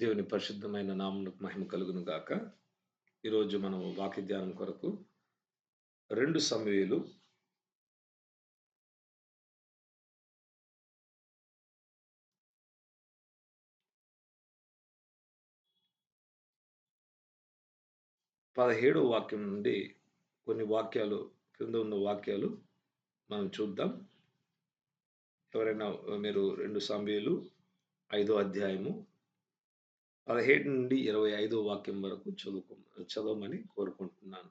దేవుని పరిశుద్ధమైన నామమునకు మహిమ కలుగును గాక. ఈరోజు మనం వాక్య ధ్యానం కొరకు 2 సమూయేలు 17వ వాక్యం నుండి కొన్ని వాక్యాలు క్రింద ఉన్న వాక్యాలు మనం చూద్దాం. ఎవరైనా మీరు 2 సమూయేలు 5వ అధ్యాయము 17 నుండి 25వ వాక్యం వరకు చదవమని కోరుకుంటున్నాను.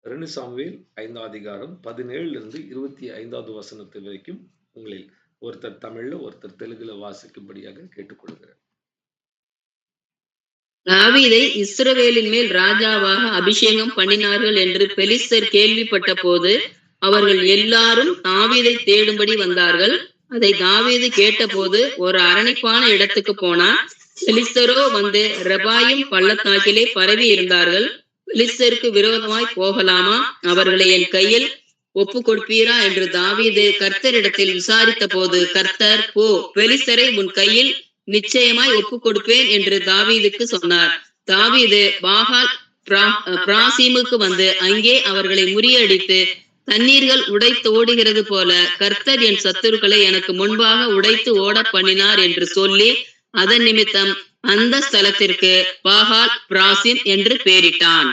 2 சாமுவேல் 5ஆம் அதிகாரம் 17லிருந்து 25வது வசனத்து வரைக்கும் உங்களில் ஒருத்தர் தமிழ்ல ஒருத்தர் தெலுங்குல வாசிக்கும்படியாக கேட்டுக்கொள்கிறேன். தாவீதை இஸ்ரவேலின் மேல் ராஜாவாக அபிஷேகம் பண்ணினார்கள் என்று பெலிஸ்தர் கேள்விப்பட்ட போது அவர்கள் எல்லாரும் தாவீதை தேடும்படி வந்தார்கள். அதை தாவீது கேட்டபோது ஒரு அரணிப்பான இடத்துக்கு போனார். பெலிஸ்தரோ வந்து ரெபாயிம் பள்ளத்தாக்கிலே பரவி இருந்தார்கள். பெலிஸ்தருக்கு விரோதமாய் போகலாமா, அவர்களை என் கையில் ஒப்பு கொடுப்பீரா என்று தாவீது கர்த்தரிடத்தில் விசாரித்த போது கர்த்தர், போ, பெலிஸ்தரை உன் கையில் நிச்சயமாய் ஒப்பு கொடுப்பேன் என்று தாவீதுக்கு சொன்னார். தாவீது பாகால் பிராசீமுக்கு வந்து அங்கே அவர்களை முறியடித்து தண்ணீர்கள் உடைத்து ஓடுகிறது போல கர்த்தர் என் சத்துருக்களை எனக்கு முன்பாக உடைத்து ஓட பண்ணினார் என்று சொல்லி அதன் நிமித்தம் அந்த ஸ்தலத்திற்கு பாகால் பிராசிம் என்று பெயரிட்டான்.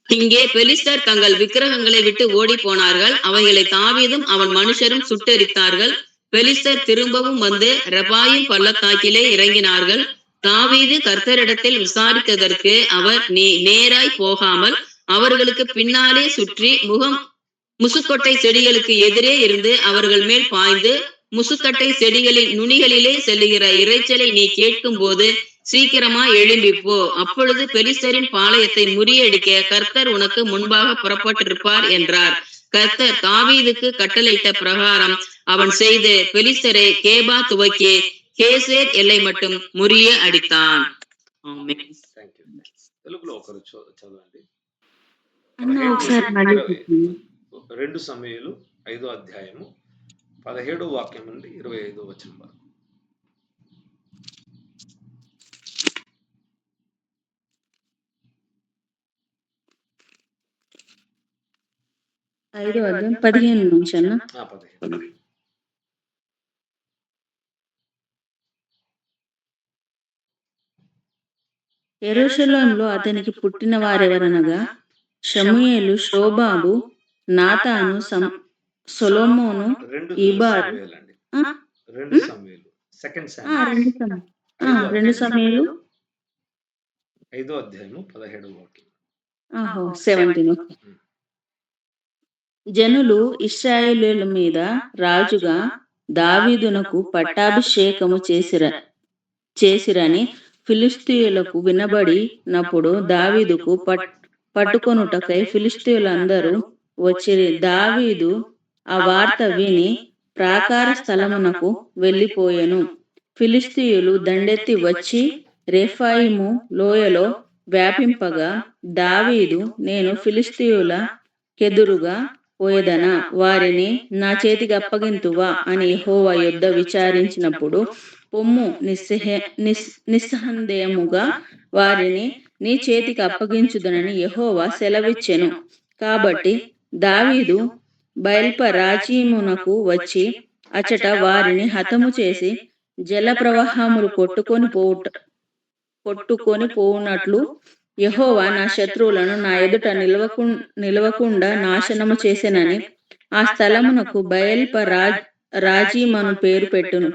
இங்கே பெலிஸ்தர் தங்கள் விக்கிரகங்களை விட்டு ஓடி போனார்கள். அவைகளை தாவீதும் அவன் மனுஷரும் சுட்டெரித்தார்கள். பெலிஸ்தர் திரும்பவும் வந்து ரெபாயிம் பள்ளத்தாக்கிலே இறங்கினார்கள். தாவீது கர்த்தரிடத்தில் விசாரித்ததற்கு அவர், நீ நேராய் போகாமல் அவர்களுக்கு பின்னாலே சுற்றி முசுக்கொட்டை செடிகளுக்கு எதிரே இருந்து அவர்கள் மேல் பாய்ந்து முசுக்கட்டை செடிகளின் நுனிகளிலே செல்லுகிற இறைச்சலை நீ கேட்கும் போது சீக்கிரமா எழும்பிப்போ. அப்பொழுது பெலிஸ்தரின் பாளையத்தை முறியடிக்க கர்த்தர் உனக்கு முன்பாக புறப்பட்டிருப்பார் என்றார். கர்த்தர் தாவீதுக்கு கட்டளையிட்ட பிரகாரம் அவன் செய்து பெலிஸ்தரை கேபா துவக்கி கேசேர் எல்லை மட்டும் முறிய அடித்தான். 2 సమూయేలు 5వ అధ్యాయము 17వ వాక్యం నుండి 25వ వచనం వరకు. ఐదో అధ్యాయం 15 నుంచి అన్న. యెరూషలేములో అతనికి పుట్టిన వారెవరనగా షమూయేలు, షోబాబు, నాతాను, సొలొమోను, ఈబారు. 2 సమూయేలు 5వ అధ్యాయము 17వ వాక్యం. 17. జనులు ఇశ్రాయేలీయుల మీద రాజుగా దావీదునకు పట్టాభిషేకము చేసిరని ఫిలిష్తీయులకు వినబడినప్పుడు దావీదుకు పట్టుకొనుటకై ఫిలిష్తీయులందరూ వచ్చిరి. దావీదు ఆ వార్త విని ప్రాకార స్థలమునకు వెళ్ళిపోయెను. ఫిలిష్తీయులు దండెత్తి వచ్చి రెఫాయిము లోయలో వ్యాపింపగా దావీదు, నేను ఫిలిష్తీయుల కెదురుగా పోయేదనా, వారిని నా చేతికి అప్పగింతువా అని యెహోవా యొద్ద విచారించినప్పుడు, పొమ్ము, నిస్సందేహముగా వారిని నీ చేతికి అప్పగించుదనని యెహోవా సెలవిచ్చెను. కాబట్టి దావీదు బయల్పరాజీమునకు వచ్చి అచట వారిని హతము చేసి జల ప్రవాహములు కొట్టుకొని పోవునట్లు యెహోవా నా శత్రువులను నా ఎదుట నిలవకుండా నాశనము చేసెనని ఆ స్థలమునకు బయల్పరాజీమను పేరు పెట్టును.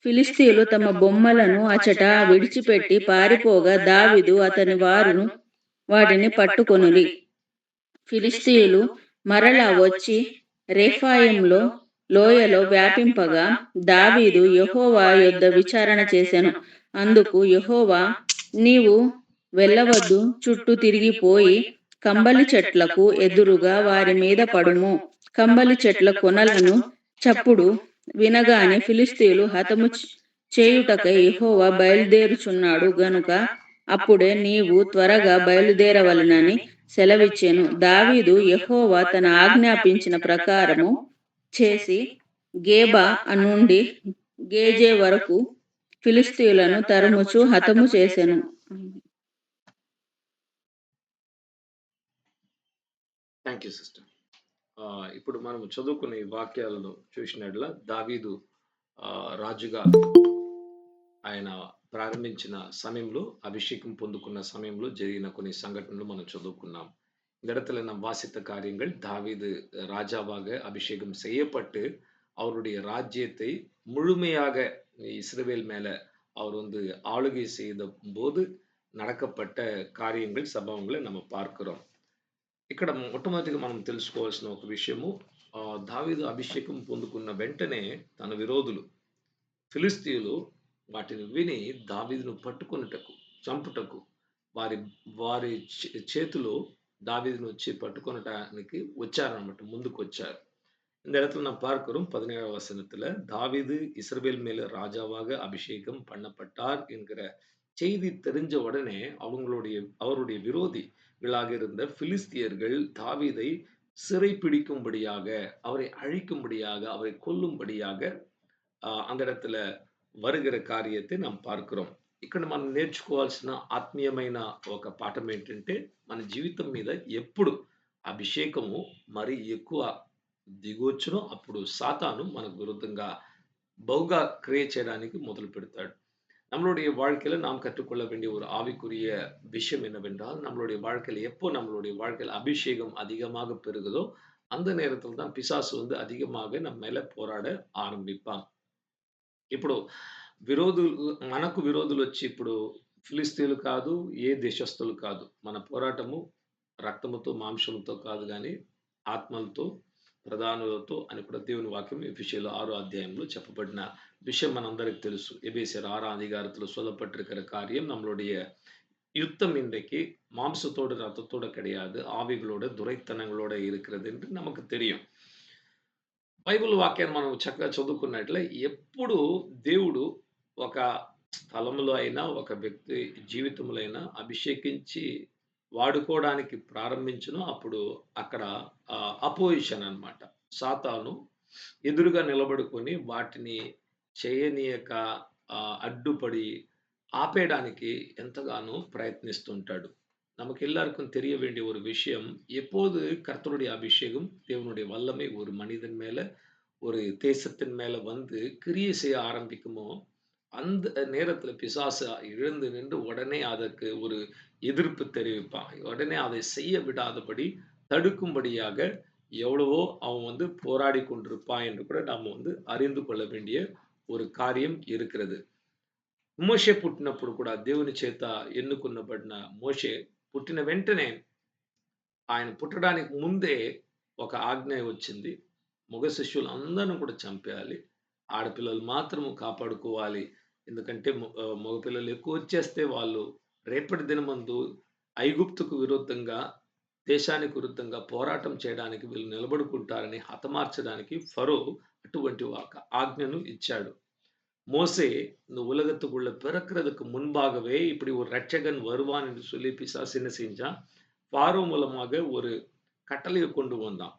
ఫిలిష్తీయులు తమ బొమ్మలను అచట విడిచిపెట్టి పారిపోగా దావీదు అతని వాటిని పట్టుకొనిరి. ఫిలిష్తీయులు మరలా వచ్చి రెఫాయిము లోయలో వ్యాపింపగా దావీదు యెహోవా యొద్ద విచారణ చేసెను. అందుకు యెహోవా, నీవు వెళ్ళవద్దు, చుట్టూ తిరిగిపోయి కంబలి చెట్లకు ఎదురుగా వారి మీద పడుము. కంబలి చెట్ల కొనలను చప్పుడు వినగానే ఫిలిష్తీయులు హతము చేయుటకై యెహోవా బయలుదేరుచున్నాడు గనుక అప్పుడే నీవు త్వరగా బయలుదేరవలెనని సెలవిచ్చెను. దావీదు యెహోవా తన ఆజ్ఞాపించిన ప్రకారము చేసి గేబా నుండి గేజే వరకు ఫిలిస్తీయులను తరుముచు హతము చేసెను. Thank you sister. ఇప్పుడు మనం చదువుకునే ఈ వాక్యాలను చూసినట్ల దావీదు రాజుగా ఆయన ప్రారంభించిన సమయంలో, అభిషేకం పొందుకున్న సమయంలో జరిగిన కొన్ని సంఘటనలు మనం చదువుకున్నాం. இந்த இடத்துல நாம் வாசித்த காரியங்கள் தாவீது ராஜாவாக அபிஷேகம் செய்யப்பட்டு அவருடைய ராஜ்யத்தை முழுமையாக இஸ்ரவேல் மேல அவர் வந்து ஆளுகை செய்த போது நடக்கப்பட்ட కార్యங்கள் సభావంలో మనం பார்க்கிறோம். ఇక్కడ మొట్టమొదటిగా మనం తెలుసుకోవాల్సిన ఒక విషయము, దావీదు అభిషేకం పొందుకున్న వెంటనే తన విరోధులు ఫిలిస్తీయులు వాటిని విని దావీదును పట్టుకొనుటకు, చంపుటకు వారి వారి చేతిలో దావీదును వచ్చి పట్టుకొనటానికి వచ్చారన్నమాట, ముందుకు వచ్చారు. இந்த இடத்துல நாம் பார்க்கிறோம் 17ஆம் வசனத்துல தாவீது இஸ்ரவேல் மேல ராஜாவாக அபிஷேகம் பண்ணப்பட்டார் என்கிற செய்தி தெரிஞ்ச உடனே அவருடைய விரோதிகளாக இருந்த பிலிஸ்தியர்கள் தாவீதை சிறை பிடிக்கும்படியாக, அவரை அழிக்கும்படியாக, அவரை கொல்லும்படியாக அந்த இடத்துல வருகிற కార్యத்தை நாம் பார்க்கிறோம். ఇక్కడ మనం నేర్చుకోవాల్సిన ఆత్మీయమైన ఒక పాఠం ఏంటంటే, మన జీవితం మీద ఎప్పుడు అభిషేకము మరి ఎక్కువ దిగొచ్చునో అప్పుడు సాతాను మనకు విరుద్ధంగా బహుగా క్రియ చేయడానికి మొదలు పెడతాడు. நம்மளுடைய வாழ்க்கையில நாம் கற்றுக்கொள்ள வேண்டிய ஒரு ஆவிக்குரிய விஷயம் என்னவென்றால், நம்மளுடைய வாழ்க்கையில எப்போ நம்மளுடைய வாழ்க்கையில அபிஷேகம் அதிகமாக பெருகுதோ அந்த நேரத்தில் தான் பிசாசு வந்து அதிகமாக நம்ம மேல போராட ఆరంభిப்பான். ఇప్పుడు మనకు విరోధులు వచ్చి ఇప్పుడు ఫిలిస్తీన్లు కాదు, ఏ దేశస్థులు కాదు. మన పోరాటము రక్తముతో మాంసముతో కాదు కానీ ఆత్మలతో, ప్రధానులతో అని కూడా దేవుని వాక్యం ఎఫెసీయుల 6వ అధ్యాయంలో చెప్పబడిన விஷயம் மనందరికి తెలుసు. எபேசியர் 6ஆம் அதிகாரத்தில் சொல்லப்பட்டிருக்கிற காரியம், நம்மளுடைய யுத்தம் இன்றைக்கு மாம்சத்தோடு ரத்தத்தோடு கிடையாது, ஆவிகளோட துரைத்தனங்களோட இருக்கிறது என்று நமக்கு தெரியும். బైబిల్ వాక్యాన్ని మనం చక్కగా చదువుకున్నట్లే ఎప్పుడు దేవుడు ఒక స్థలంలో అయినా, ఒక వ్యక్తి జీవితంలో అయినా అభిషేకించి వాడుకోవడానికి ప్రారంభించును, అప్పుడు అక్కడ అపోజిషన్ అన్నమాట. సాతాను ఎదురుగా నిలబడుకొని వాటిని చేయనీయక అడ్డుపడి ஆப்பேடானிக்கு ఎంతగానో ప్రయత్నిస్తుంటాడు. நமக்கு எல்லாருக்கும் தெரிய வேண்டிய ஒரு விஷயம், எப்போது கர்த்தருடைய அபிஷேகம், தேவனுடைய வல்லமை ஒரு மனிதன் மேல, ஒரு தேசத்தின் மேல வந்து கிரியை செய்ய ஆரம்பிக்குமோ, அந்த நேரத்துல பிசாசு எழுந்து நின்று உடனே அதற்கு ஒரு எதிர்ப்பு தெரிவிப்பான். உடனே அதை செய்ய விடாதபடி தடுக்கும்படியாக எவ்வளவோ அவன் வந்து போராடி கொண்டிருப்பான் என்று கூட நாம வந்து அறிந்து கொள்ள வேண்டிய ஒரு காரியம் இருக்கிறது. మోషే పుట్టినప్పుడు కూడా దేవుని చేత ఎన్నుకున్నబడిన మోషే పుట్టిన వెంటనే, ఆయన పుట్టడానికి ముందే ఒక ఆజ్ఞ వచ్చింది. మగ శిష్యులు అందరిని కూడా చంపేయాలి, ఆడపిల్లలు మాత్రము కాపాడుకోవాలి. ఎందుకంటే మగపిల్లలు ఎక్కువ వచ్చేస్తే వాళ్ళు రేపటి దినమందు ఐగుప్తుకు విరుద్ధంగా, దేశానికి విరుద్ధంగా పోరాటం చేయడానికి వీళ్ళు నిలబడుకుంటారని హతమార్చడానికి ఫరో అటువంటి ఒక ఆజ్ఞను ఇచ్చాడు. மோசே இந்த உலகத்துக்குள்ள பிறக்கிறதுக்கு முன்பாகவே இப்படி ஒரு ரட்சகன் வருவான் என்று சொல்லி பிசாசு என்ன செஞ்சான், பார்வோ மூலமாக ஒரு கட்டளையை கொண்டு வந்தான்.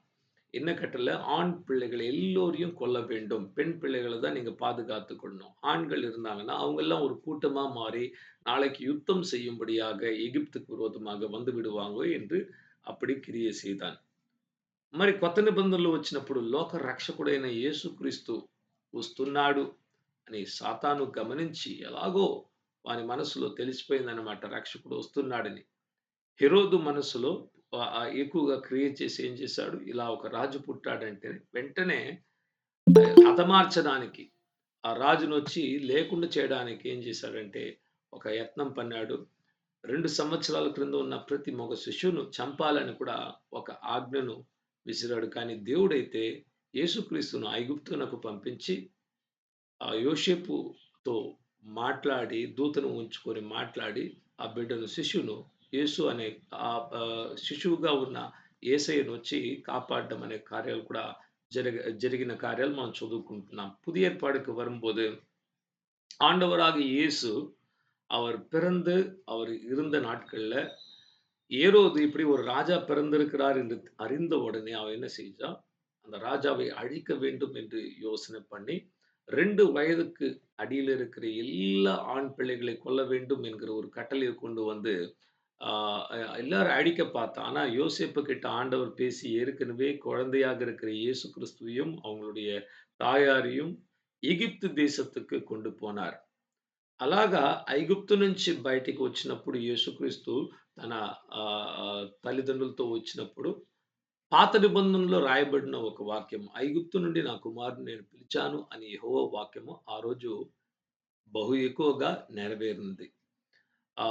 என்ன கட்டளை? ஆண் பிள்ளைகளை எல்லோரையும் கொல்ல வேண்டும், பெண் பிள்ளைகளை தான் நீங்க பாதுகாத்து கொள்ளணும். ஆண்கள் இருந்தாங்கன்னா அவங்க எல்லாம் ஒரு கூட்டமா மாறி நாளைக்கு யுத்தம் செய்யும்படியாக எகிப்துக்கு விரோధமாக வந்து విడువాంగో என்று அப்படி క్రియ செய்தான். మరి కొత్త నిబంధనలు వచ్చినప్పుడు లోక రక్షకుడైన యేసుక్రీస్తు వస్తున్నాడు అని సాతాను గమనించి, ఎలాగో వాని మనసులో తెలిసిపోయిందనమాట రక్షకుడు వస్తున్నాడని. హెరోదు మనసులో ఎక్కువగా క్రియేట్ చేసి ఏం చేశాడు, ఇలా ఒక రాజు పుట్టాడంటే వెంటనే హతమార్చడానికి, ఆ రాజును వచ్చి లేకుండా చేయడానికి ఏం చేశాడంటే ఒక యత్నం పన్నాడు. 2 సంవత్సరాల క్రింద ఉన్న ప్రతి మగ శిశువును చంపాలని కూడా ఒక ఆజ్ఞను విసిరాడు. కానీ దేవుడైతే యేసుక్రీస్తును ఐగుప్తునకు పంపించి యోసేపుతో మాట్లాడి, దూతను ఉంచుకొని మాట్లాడి, ఆ బిడ్డను, శిశువును, యేసు అనే శిశువుగా ఉన్న యేసయ్యను వచ్చి కాపాడడం అనే కార్యాలు కూడా జరిగిన కార్యాలు మనం చదువుకుంటున్నాం. புதிய ஏற்பாடுக்கு வரும்போது ஆண்டவராக இயேசு அவர் பிறந்து அவர் இருந்த நாட்கள்ல ஏரோது இப்படி ஒரு ராஜா பிறந்திருக்கிறார் என்று அறிந்த உடனே அவன் என்ன செஞ்சான், அந்த ராஜாவை அழிக்க வேண்டும் என்று யோசனை பண்ணி 2 வயதுக்கு அடியில இருக்கிற எல்லா ஆண் பிள்ளைகளை கொல்ல வேண்டும் என்கிற ஒரு கட்டளையை கொண்டு வந்து ஆ எல்லாரும் அடிக்க பார்த்தான். ஆனா யோசேப்பு கிட்ட ஆண்டவர் பேசி ஏற்கனவே குழந்தையாக இருக்கிற இயேசு கிறிஸ்துவையும், அவங்களுடைய తాయారిயும் ఎగిప్తు దేశத்துக்கு கொண்டு పోనారు. అలాగా ఐగుప్తు నుంచి బయటికి వచ్చినప్పుడు యేసుక్రీస్తు తన తల్లిదండ్రులతో వచ్చినప్పుడు పాత నిబంధనలో రాయబడిన ఒక వాక్యం, ఐగుప్తు నుండి నా కుమారుడిని నేను పిలిచాను అని యెహోవా వాక్యము ఆ రోజు బహు ఎక్కువగా నెరవేరింది. ஆ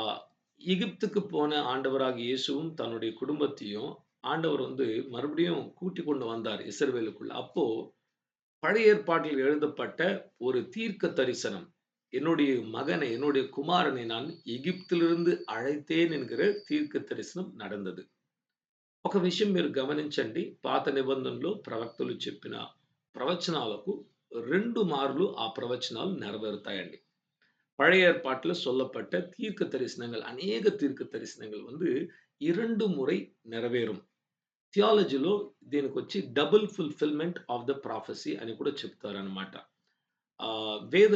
எகிப்துக்கு போன ஆண்டவராகிய இயேசுவும் தன்னுடைய குடும்பத்தையும் ஆண்டவர் வந்து மறுபடியும் கூட்டிக் கொண்டு வந்தார் இஸ்ரவேலுக்குள்ள. அப்போ பழைய ஏற்பாட்டில் எழுதப்பட்ட ஒரு தீர்க்க தரிசனம். என்னுடைய மகனை, என்னுடைய குமாரனை நான் ఎగిప్తులిருந்து అழைతేన్ ఎన్கிற తీర్క దర్శనం நடந்தது. ఒక విషయం మీరు గమనించండి. పాత నిబంధనలో ప్రవక్తలు చెప్పిన ప్రవచనాలకు 2 మార్లు ఆ ప్రవచనాలు నెరవేరుతాయండి. பழைய ஏற்பாட்டில சொல்லப்பட்ட தீர்க்க தரிசனங்கள், அநேக தீர்க்க தரிசனங்கள் வந்து 2 முறை நிறைவேறும். థియాలజీలో దీనికొచ్చి double fulfilment of the prophecy అని కూడా చెప్తారనమాట. வேத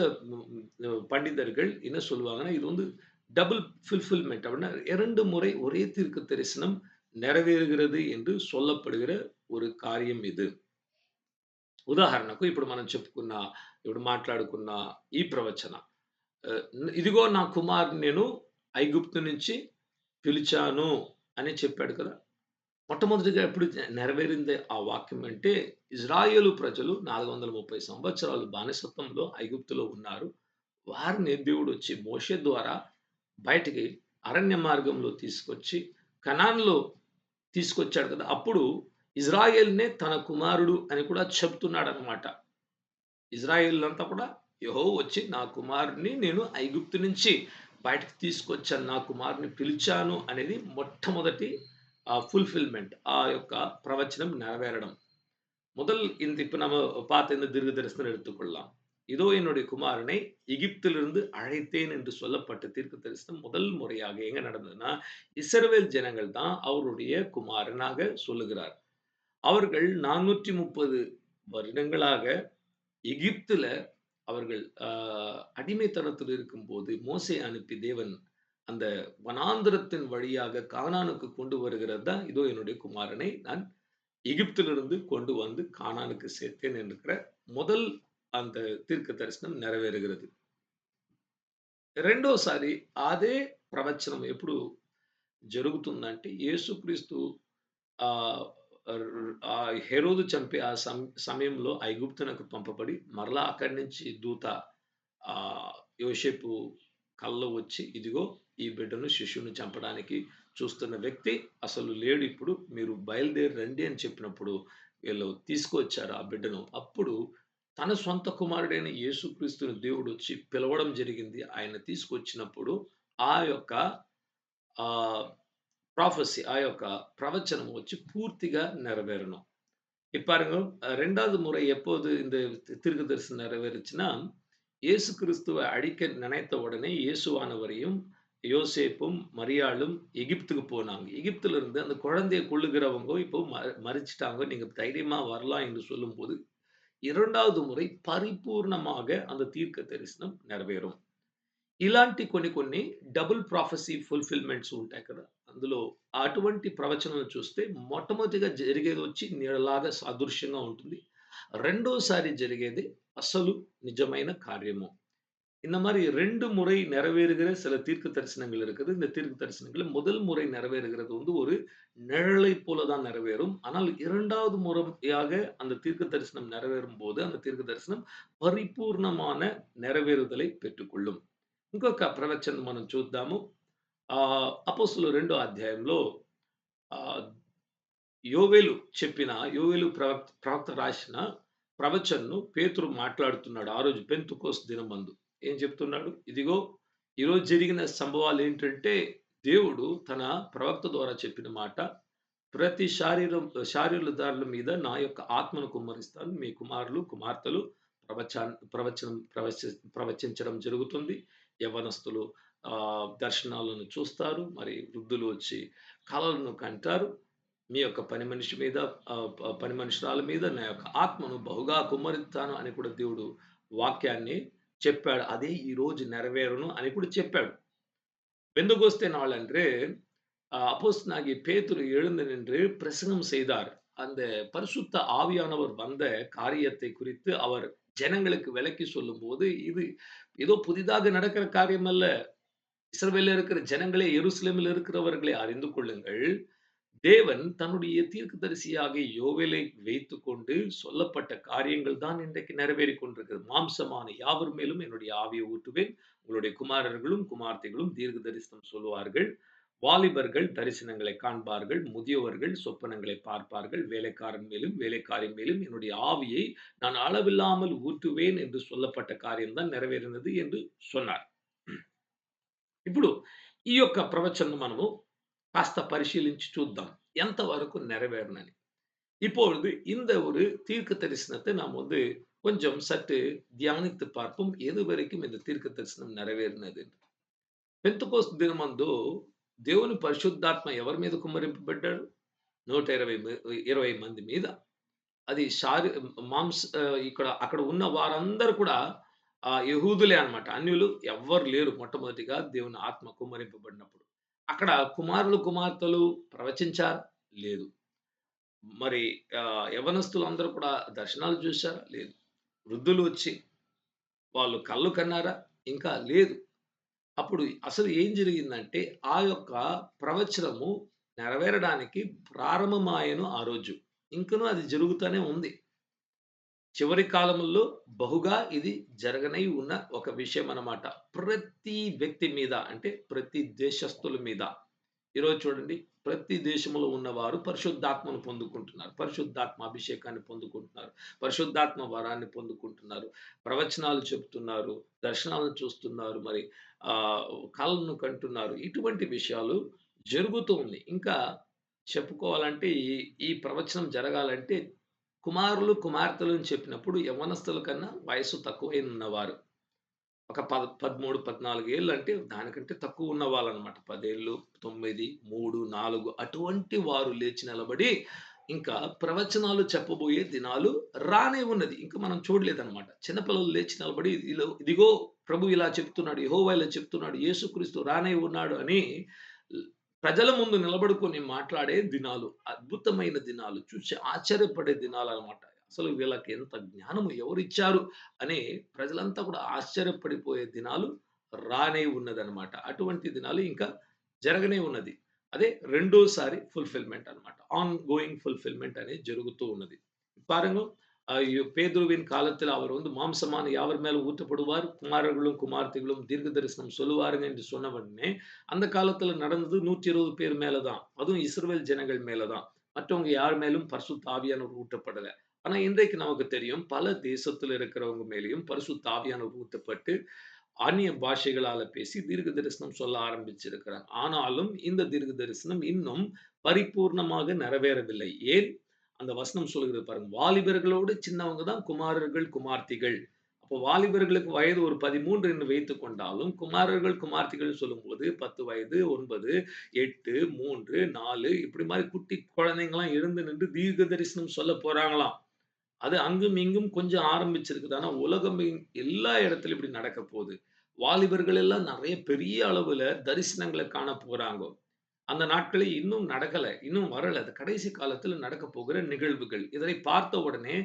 பண்டிதர்கள் என்ன சொல்லுவாங்கன்னா, இது வந்து டபுள் ஃபுல்‌ஃபில்‌மென்ட் அப்படின்னா 2 முறை ஒரே தீர்க்க தரிசனம் నెరవేరుகிறது என்று சொல்லப்படுகிற ஒரு కార్యం ఇది. ఉదాహరణకు ఇప్పుడు మనం చెప్పుకున్న, ఇప్పుడు మాట్లాడుకున్న ఈ ప్రవచన ఇదిగో నా కుమారుడిని నేను ఐగుప్తు నుంచి పిలిచాను అని చెప్పాడు కదా! మొట్టమొదటిగా ఎప్పుడు నెరవేరింది ఆ వాక్యం అంటే, ఇజ్రాయేలు ప్రజలు 430 సంవత్సరాలు బానిసత్వంలో ఐగుప్తులో ఉన్నారు. వారిని దేవుడొచ్చి మోషే ద్వారా బయటికి అరణ్య మార్గంలో తీసుకొచ్చి కనాన్‌లో తీసుకొచ్చాడు కదా! అప్పుడు ఇజ్రాయేల్‌నే తన కుమారుడు అని కూడా చెప్తున్నాడన్నమాట. ఇజ్రాయేలీయులంతా కూడా యెహోవా వచ్చి నా కుమారుడిని నేను ఐగుప్తు నుంచి బయటకి తీసుకొచ్చాను. నా కుమారుడిని పిలిచాను అనేది మొట్టమొదటి ஃபுல்ஃபில்மென்ட் యొక్క பிரவச்சனம் நிறைவேறணும். முதல் இப்ப நம்ம பார்த்த இந்த தீர்க்க தரிசனம் எடுத்துக்கொள்ளலாம். இதோ என்னுடைய குமாரனை எகிப்திலிருந்து அழைத்தேன் என்று சொல்லப்பட்ட தீர்க்க தரிசனம் முதல் முறையாக எங்க நடந்ததுன்னா, இஸ்ரவேல் ஜனங்கள் தான் அவருடைய குமாரனாக சொல்லுகிறார். அவர்கள் 430 வருடங்களாக எகிப்துல அவர்கள் அடிமைத்தனத்தில் இருக்கும்போது மோசே அனுப்பி தேவன் அந்த வனாந்திரத்தின் வழியாக கானானுக்கு கொண்டு வருகிறது தான், இதோ என்னுடைய குமாரனை நான் எகிப்திலிருந்து கொண்டு வந்து கானானுக்கு சேர்த்தேன் என்கிற முதல் அந்த தீர்க்க தரிசனம் నెరవేరుகிறது. రెండోసారి అదే ప్రవచనం ఎప్పుడు జరుగుతుందంటే, యేసుక్రీస్తు ఆహ్, హెరోదు చంపే ఆ సమయంలో ఐగుప్తునకు పంపబడి మరలా అక్కడి నుంచి దూత యోసేపు కలలో వచ్చి, ఇదిగో ఈ బిడ్డను శిష్యుని చంపడానికి చూస్తున్న వ్యక్తి అసలు లేడు, ఇప్పుడు మీరు బయలుదేరి రండి అని చెప్పినప్పుడు వీళ్ళు తీసుకొచ్చారు ఆ బిడ్డను. అప్పుడు తన సొంత కుమారుడైన యేసుక్రీస్తుని దేవుడు వచ్చి పిలవడం జరిగింది. ఆయన తీసుకొచ్చినప్పుడు ఆ యొక్క ఆహ్, ప్రాఫెసీ, ఆ యొక్క ప్రవచనం వచ్చి పూర్తిగా నెరవేరணும். பாருங்க, 2வது முறை எப்போது இந்த தீர்க்கதரிசனம் நிறைவேறுச்சுன்னா, இயேசு கிறிஸ்துவ அழிக்க நினைத்த உடனே இயேசுவானவரையும், யோசேப்பும், மரியாளும் எகிப்துக்கு போனாங்க. எகிப்தில இருந்து அந்த குழந்தைய கொல்லுகிறவங்க இப்போ மரிச்சுட்டாங்க. நீங்க தைரியமா வரலாம் என்று சொல்லும்போது, 2வது முறை పరిపూర్ణமாக அந்த தீர்க்க தரிசனம் నెరవేரும். ఇలాంటి కొన్ని డబుల్ ప్రాఫెసీ ఫుల్‌ఫిల్‌మెంట్స్ ఉంటాయి కదా! అందులో అటువంటి ప్రవచనాలు చూస్తే మొట్టమొదటిగా జరిగేది వచ్చి నీడలాగా సాదృశ్యంగా ఉంటుంది. రెండోసారి జరిగేది అసలు నిజమైన కార్యము. இந்த மாரி 2 முறை நிறைவேறுகிற சில தீர்க்க தரிசனங்கள் இருக்குது. இந்த தீர்க்க தரிசனங்கள்ல முதல் முறை நிறைவேறுகிறது வந்து ஒரு நிழலைப் போல தான் நிறைவேறும். ஆனால் 2வது முறையாக அந்த தீர்க்க தரிசனம் நிறைவேறும்போது, அந்த தீர்க்க தரிசனம் పరిపూర్ణமான నెరవేరుదலை పెట్టుకొள்ளும். ఇంకొక ప్రవచనం మనం చూద్దాము. అపోస్తలుల 2వ అధ్యాయంలో ఆహ్, యోవేలు ప్రవక్త రాసిన ప్రవచనను పేతురు మాట్లాడుతున్నాడు. ఆ రోజు పెంతెకోస్తు దినమందు. ఏం చెప్తున్నాడు? ఇదిగో ఈరోజు జరిగిన సంభవాలేంటంటే, దేవుడు తన ప్రవక్త ద్వారా చెప్పిన మాట, ప్రతి శారీరదారుల మీద నా యొక్క ఆత్మను కుమ్మరిస్తాను. మీ కుమారులు, కుమార్తెలు ప్రవచించడం జరుగుతుంది. యవ్వనస్తులు దర్శనాలను చూస్తారు. మరి వృద్ధులు వచ్చి కలలను కంటారు. మీ యొక్క పని మనిషి మీద పని మనుషురాల మీద నా యొక్క ఆత్మను బహుగా కుమ్మరిస్తాను అని కూడా దేవుడు వాక్యాన్ని చెప్పాడు. అదే ఈరోజు నెరవేరును అని కూడా చెప్పాడు. பெந்தகோஸ்தே நாளன்று அப்போஸ்தலனாகிய பேதுரு எழுந்து நின்று பிரசங்கம் செய்தார். அந்த பரிசுத்த ஆவியானவர் வந்த காரியத்தை குறித்து அவர் ஜனங்களுக்கு விளக்கி சொல்லும்போது, இது ஏதோ புதிதாக நடக்கிற காரியம் அல்ல. இஸ்ரவேல்ல இருக்கிற ஜனங்களே, எருசலேமில் இருக்கிறவர்களே அறிந்து கொள்ளுங்கள். தேவன் தன்னுடைய தீர்க்கதரிசியாகிய யோவேலை வைத்துக்கொண்டு சொல்லப்பட்ட காரியங்கள் தான் இன்றைக்கு நிறைவேறிக் கொண்டிருக்கிறது. மாம்சமான யாவர் மேலும் என்னுடைய ஆவியை ஊற்றுவேன். உங்களுடைய குமாரர்களும் குமார்த்திகளும் தீர்க்க தரிசனம் சொல்லுவார்கள். வாலிபர்கள் தரிசனங்களை காண்பார்கள். முதியவர்கள் சொப்பனங்களை பார்ப்பார்கள். வேலைக்காரன் மேலும் வேலைக்காரி மேலும் என்னுடைய ஆவியை நான் அளவில்லாமல் ஊற்றுவேன் என்று சொல்லப்பட்ட காரியம் தான் నెరవేరినది என்று சொன்னார். ఇప్పుడు ఈ యొక్క ప్రవచనం మనము కాస్త పరిశీలించి చూద్దాం. ఎంతవరకు నెరవేరునని. இப்பொழுது இந்த ஒரு தீர்க்க தரிசனத்தை நாம் வந்து கொஞ்சம் சற்று தியானித்து பார்ப்போம். எதுவரைக்கும் இந்த தீர்க்க தரிசனம் నెరవేరినది என்று. పెంతెకోస్తు దినమందు దేవుని పరిశుద్ధాత్మ ఎవరి మీద కుమ్మరింపబడ్డాడు? 120 మంది మీద. అది ఇక్కడ అక్కడ ఉన్న వారందరూ కూడా యెహూదులే అన్నమాట. అన్యులు ఎవ్వరు లేరు మొట్టమొదటిగా దేవుని ఆత్మ కుమ్మరింపబడినప్పుడు. అక్కడ కుమారులు, కుమార్తెలు ప్రవచించారా? లేదు. మరి యవ్వనస్తులందరూ కూడా దర్శనాలు చూసారా? లేదు. వృద్ధులు వచ్చి వాళ్ళు కళ్ళు కన్నారా? ఇంకా లేదు. అప్పుడు అసలు ఏం జరిగిందంటే, ఆ యొక్క ప్రవచనము నెరవేరడానికి ప్రారంభమాయెను ఆ రోజు. ఇంకనూ అది జరుగుతూనే ఉంది. చివరి కాలముల్లో బహుగా ఇది జరగనై ఉన్న ఒక విషయం అన్నమాట. ప్రతి వ్యక్తి మీద అంటే ప్రతి దేశస్థుల మీద. ఈరోజు చూడండి, ప్రతి దేశంలో ఉన్నవారు పరిశుద్ధాత్మను పొందుకుంటున్నారు. పరిశుద్ధాత్మ అభిషేకాన్ని పొందుకుంటున్నారు. పరిశుద్ధాత్మ వరాన్ని పొందుకుంటున్నారు. ప్రవచనాలు చెప్తున్నారు. దర్శనాలను చూస్తున్నారు. మరి కలలను కంటున్నారు. ఇటువంటి విషయాలు జరుగుతూ ఉంది. ఇంకా చెప్పుకోవాలంటే ఈ ప్రవచనం జరగాలంటే కుమారులు, కుమార్తెలు అని చెప్పినప్పుడు యవ్వనస్తుల కన్నా వయస్సు తక్కువైనున్నవారు. ఒక 13, 14 ఏళ్ళు అంటే దానికంటే తక్కువ ఉన్నవాళ్ళనమాట. 10 ఏళ్ళు, 9, 3, 4 అటువంటి వారు లేచి నిలబడి ఇంకా ప్రవచనాలు చెప్పబోయే దినాలు రానే ఉన్నది. ఇంకా మనం చూడలేదనమాట. చిన్నపిల్లలు లేచి నిలబడి ఇదిగో ప్రభు ఇలా చెప్తున్నాడు, యెహోవా ఇలా చెప్తున్నాడు, యేసుక్రీస్తు రానే ఉన్నాడు అని ప్రజల ముందు నిలబడుకొని మాట్లాడే దినాలు, అద్భుతమైన దినాలు, చూసి ఆశ్చర్యపడే దినాలనమాట. అసలు వీళ్ళకి ఎంత జ్ఞానము ఎవరిచ్చారు అని ప్రజలంతా కూడా ఆశ్చర్యపడిపోయే దినాలు రానే ఉన్నదనమాట. అటువంటి దినాలు ఇంకా జరగనే ఉన్నది. అదే రెండోసారి ఫుల్‌ఫిల్‌మెంట్ అన్నమాట. ఆన్ గోయింగ్ ఫుల్‌ఫిల్‌మెంట్ అనేది జరుగుతూ ఉన్నది. பாருங்க, பேதுருவின் காலத்தில் அவர் வந்து மாம்சமான யாவர் மேல ஊற்றப்படுவார், குமாரர்களும் குமார்த்திகளும் தீர்க்க தரிசனம் சொல்லுவாருங்க என்று சொன்ன உடனே, அந்த காலத்துல நடந்தது 120 பேர் மேல தான். அதுவும் இஸ்ரவேல் ஜனங்கள் மேல தான். மற்றவங்க யார் மேலும் பரிசுத்த ஆவியானவர் ஊற்றப்படல. ஆனா இன்றைக்கு நமக்கு தெரியும், பல தேசத்துல இருக்கிறவங்க மேலயும் பரிசுத்த ஆவியானவர் ஊற்றப்பட்டு அந்நிய பாஷைகளால பேசி தீர்க்க தரிசனம் சொல்ல ஆரம்பிச்சிருக்கிறாங்க. ஆனாலும் இந்த தீர்க்க தரிசனம் இன்னும் பரிபூர்ணமாக நிறைவேறவில்லை. ஏன்? அந்த வசனம் சொல்லுகிறது பாருங்க. வாலிபர்களோடு சின்னவங்க தான் குமாரர்கள், குமார்த்திகள். அப்போ வாலிபர்களுக்கு வயது ஒரு 13 என்று வைத்துக் கொண்டாலும், குமாரர்கள், குமார்த்திகள் சொல்லும்போது 10 வயது, 9, 8, 3, 4 இப்படி மாரி குட்டி குழந்தைங்கலாம் எழுந்து நின்று தீர்க்க தரிசனம் சொல்லப் போறாங்களாம். அது அங்கும் இங்கும் கொஞ்சம் ஆரம்பிச்சிருக்குது. ஆனா உலகம் எல்லா இடத்துலயும் இப்படி நடக்க போது. வாலிபர்கள் எல்லாம் நெறைய பெரிய அளவுல தரிசனங்கள காண போறாங்க. அந்த நாட்களில் இன்னும் நடக்கல. இன்னும் வரல. அது கடைசி காலத்துல நடக்கப் போகிற நிகழ்வுகள். இதனை பார்த்த உடனே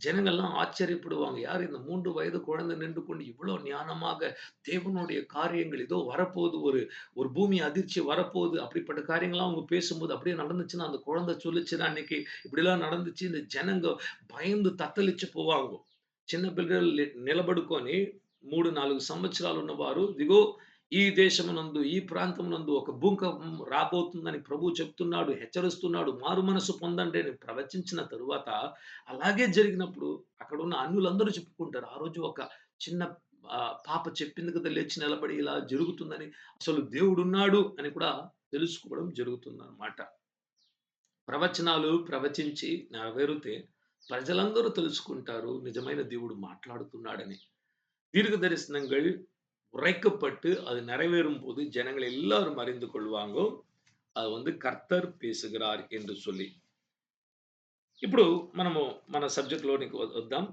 ஜனங்கள்லாம் ஆச்சரியப்படுவாங்க. யார் இந்த 3 வயது குழந்தை நின்று கொண்டு இவ்வளோ ஞானமாக தேவனுடைய காரியங்கள் ஏதோ வரப்போகுது. ஒரு ஒரு பூமி அதிர்ச்சி வரப்போகுது. அப்படிப்பட்ட காரியங்கள்லாம் அவங்க பேசும்போது அப்படியே நடந்துச்சுன்னா, அந்த குழந்தை சொல்லுச்சுன்னா, அன்னைக்கு இப்படிலாம் நடந்துச்சு. இந்த ஜனங்க భయందు తత్తలిచ్చి పోవాంగ. చిన్న పిల్లలు నిలబడుకొని 3, 4 సంవత్సరాలు ఉన్నవారు, ఇదిగో ఈ దేశమునందు, ఈ ప్రాంతమునందు ఒక భూకంపం రాబోతుందని ప్రభువు చెప్తున్నాడు, హెచ్చరిస్తున్నాడు. మారు మనసు పొందండి అని ప్రవచించిన తరువాత, అలాగే జరిగినప్పుడు అక్కడున్న అన్యులందరూ చెప్పుకుంటారు. ఆ రోజు ఒక చిన్న పాప చెప్పింది కదా! లేచి నిలబడి ఇలా జరుగుతుందని. అసలు దేవుడున్నాడు అని కూడా తెలుసుకోవడం జరుగుతుందన్నమాట. ప్రవచనాలు ప్రవచించి నెరవేరితే ప్రజలందరూ తెలుసుకుంటారు నిజమైన దేవుడు మాట్లాడుతున్నాడని. தீர்க்க தரிசனங்கள் உரைக்கப்பட்டு அது நிறைவேறும்போது ஜனங்கள் எல்லாரும் அறிந்து கொள்வாங்கோ. அது வந்து கர்த்தர் பேசுகிறார் என்று சொல்லி. ఇప్పుడు మనము మన సబ్జెక్ట్‌లోనికి వద్దాం.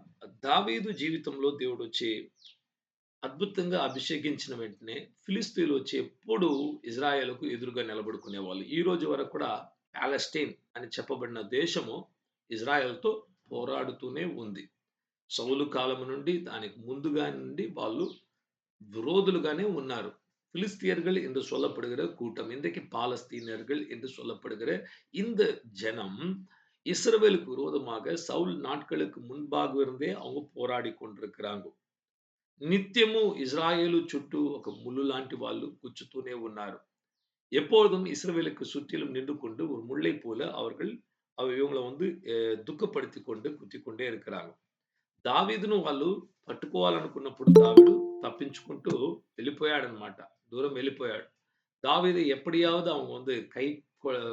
దావీదు జీవితంలో దేవుడొచ్చి అద్భుతంగా అభిషేకించిన వెంటనే ఫిలిష్తీయులు వచ్చి ఎప్పుడు ఇజ్రాయేలుకు ఎదురుగా నిలబడుకునేవాళ్ళు. ఈ రోజు వరకు కూడా పాలెస్టైన్ అని చెప్పబడిన దేశము ఇజ్రాయెల్‌తో పోరాడుతూనే ఉంది. సౌలు కాలం నుండి దానికి ముందుగా నుండి వాళ్ళు விரோதிலுగానే ఉన్నారు. பிலிஸ்தியர்கள் என்று சொல்லப்படுகிற கூட்டம், இன்றைக்கு பாலஸ்தீனர்கள் என்று சொல்லப்படுகிற இந்த ஜனம் இஸ்ரவேலுக்கு விரோதமாக சவுல் நாட்களுக்கு முன்பாக இருந்தே அவங்க போராடி கொண்டிருக்கிறாங்க. నిత్యము ఇజ్రాయేలు చుట్టూ ఒక ముల్లు లాంటి వాళ్ళు గుచ్చుతూనే ఉన్నారు. எப்பொழுதும் இஸ்ரவேலுக்கு சுற்றிலும் நின்று கொண்டு ஒரு முள்ளை போல அவர்கள் இவங்கள வந்து துக்கப்படுத்திக் கொண்டு குத்திக் கொண்டே இருக்கிறாங்க. దావీదును వాళ్ళు పట్టుకోవాలనుకున్నప్పుడు దావీదు తప్పించుకుంటూ వెళ్ళిపోయాడన్నమాట. దూరం వెళ్ళిపోయాడు. தாவீதை எப்படியாவது அவங்க வந்து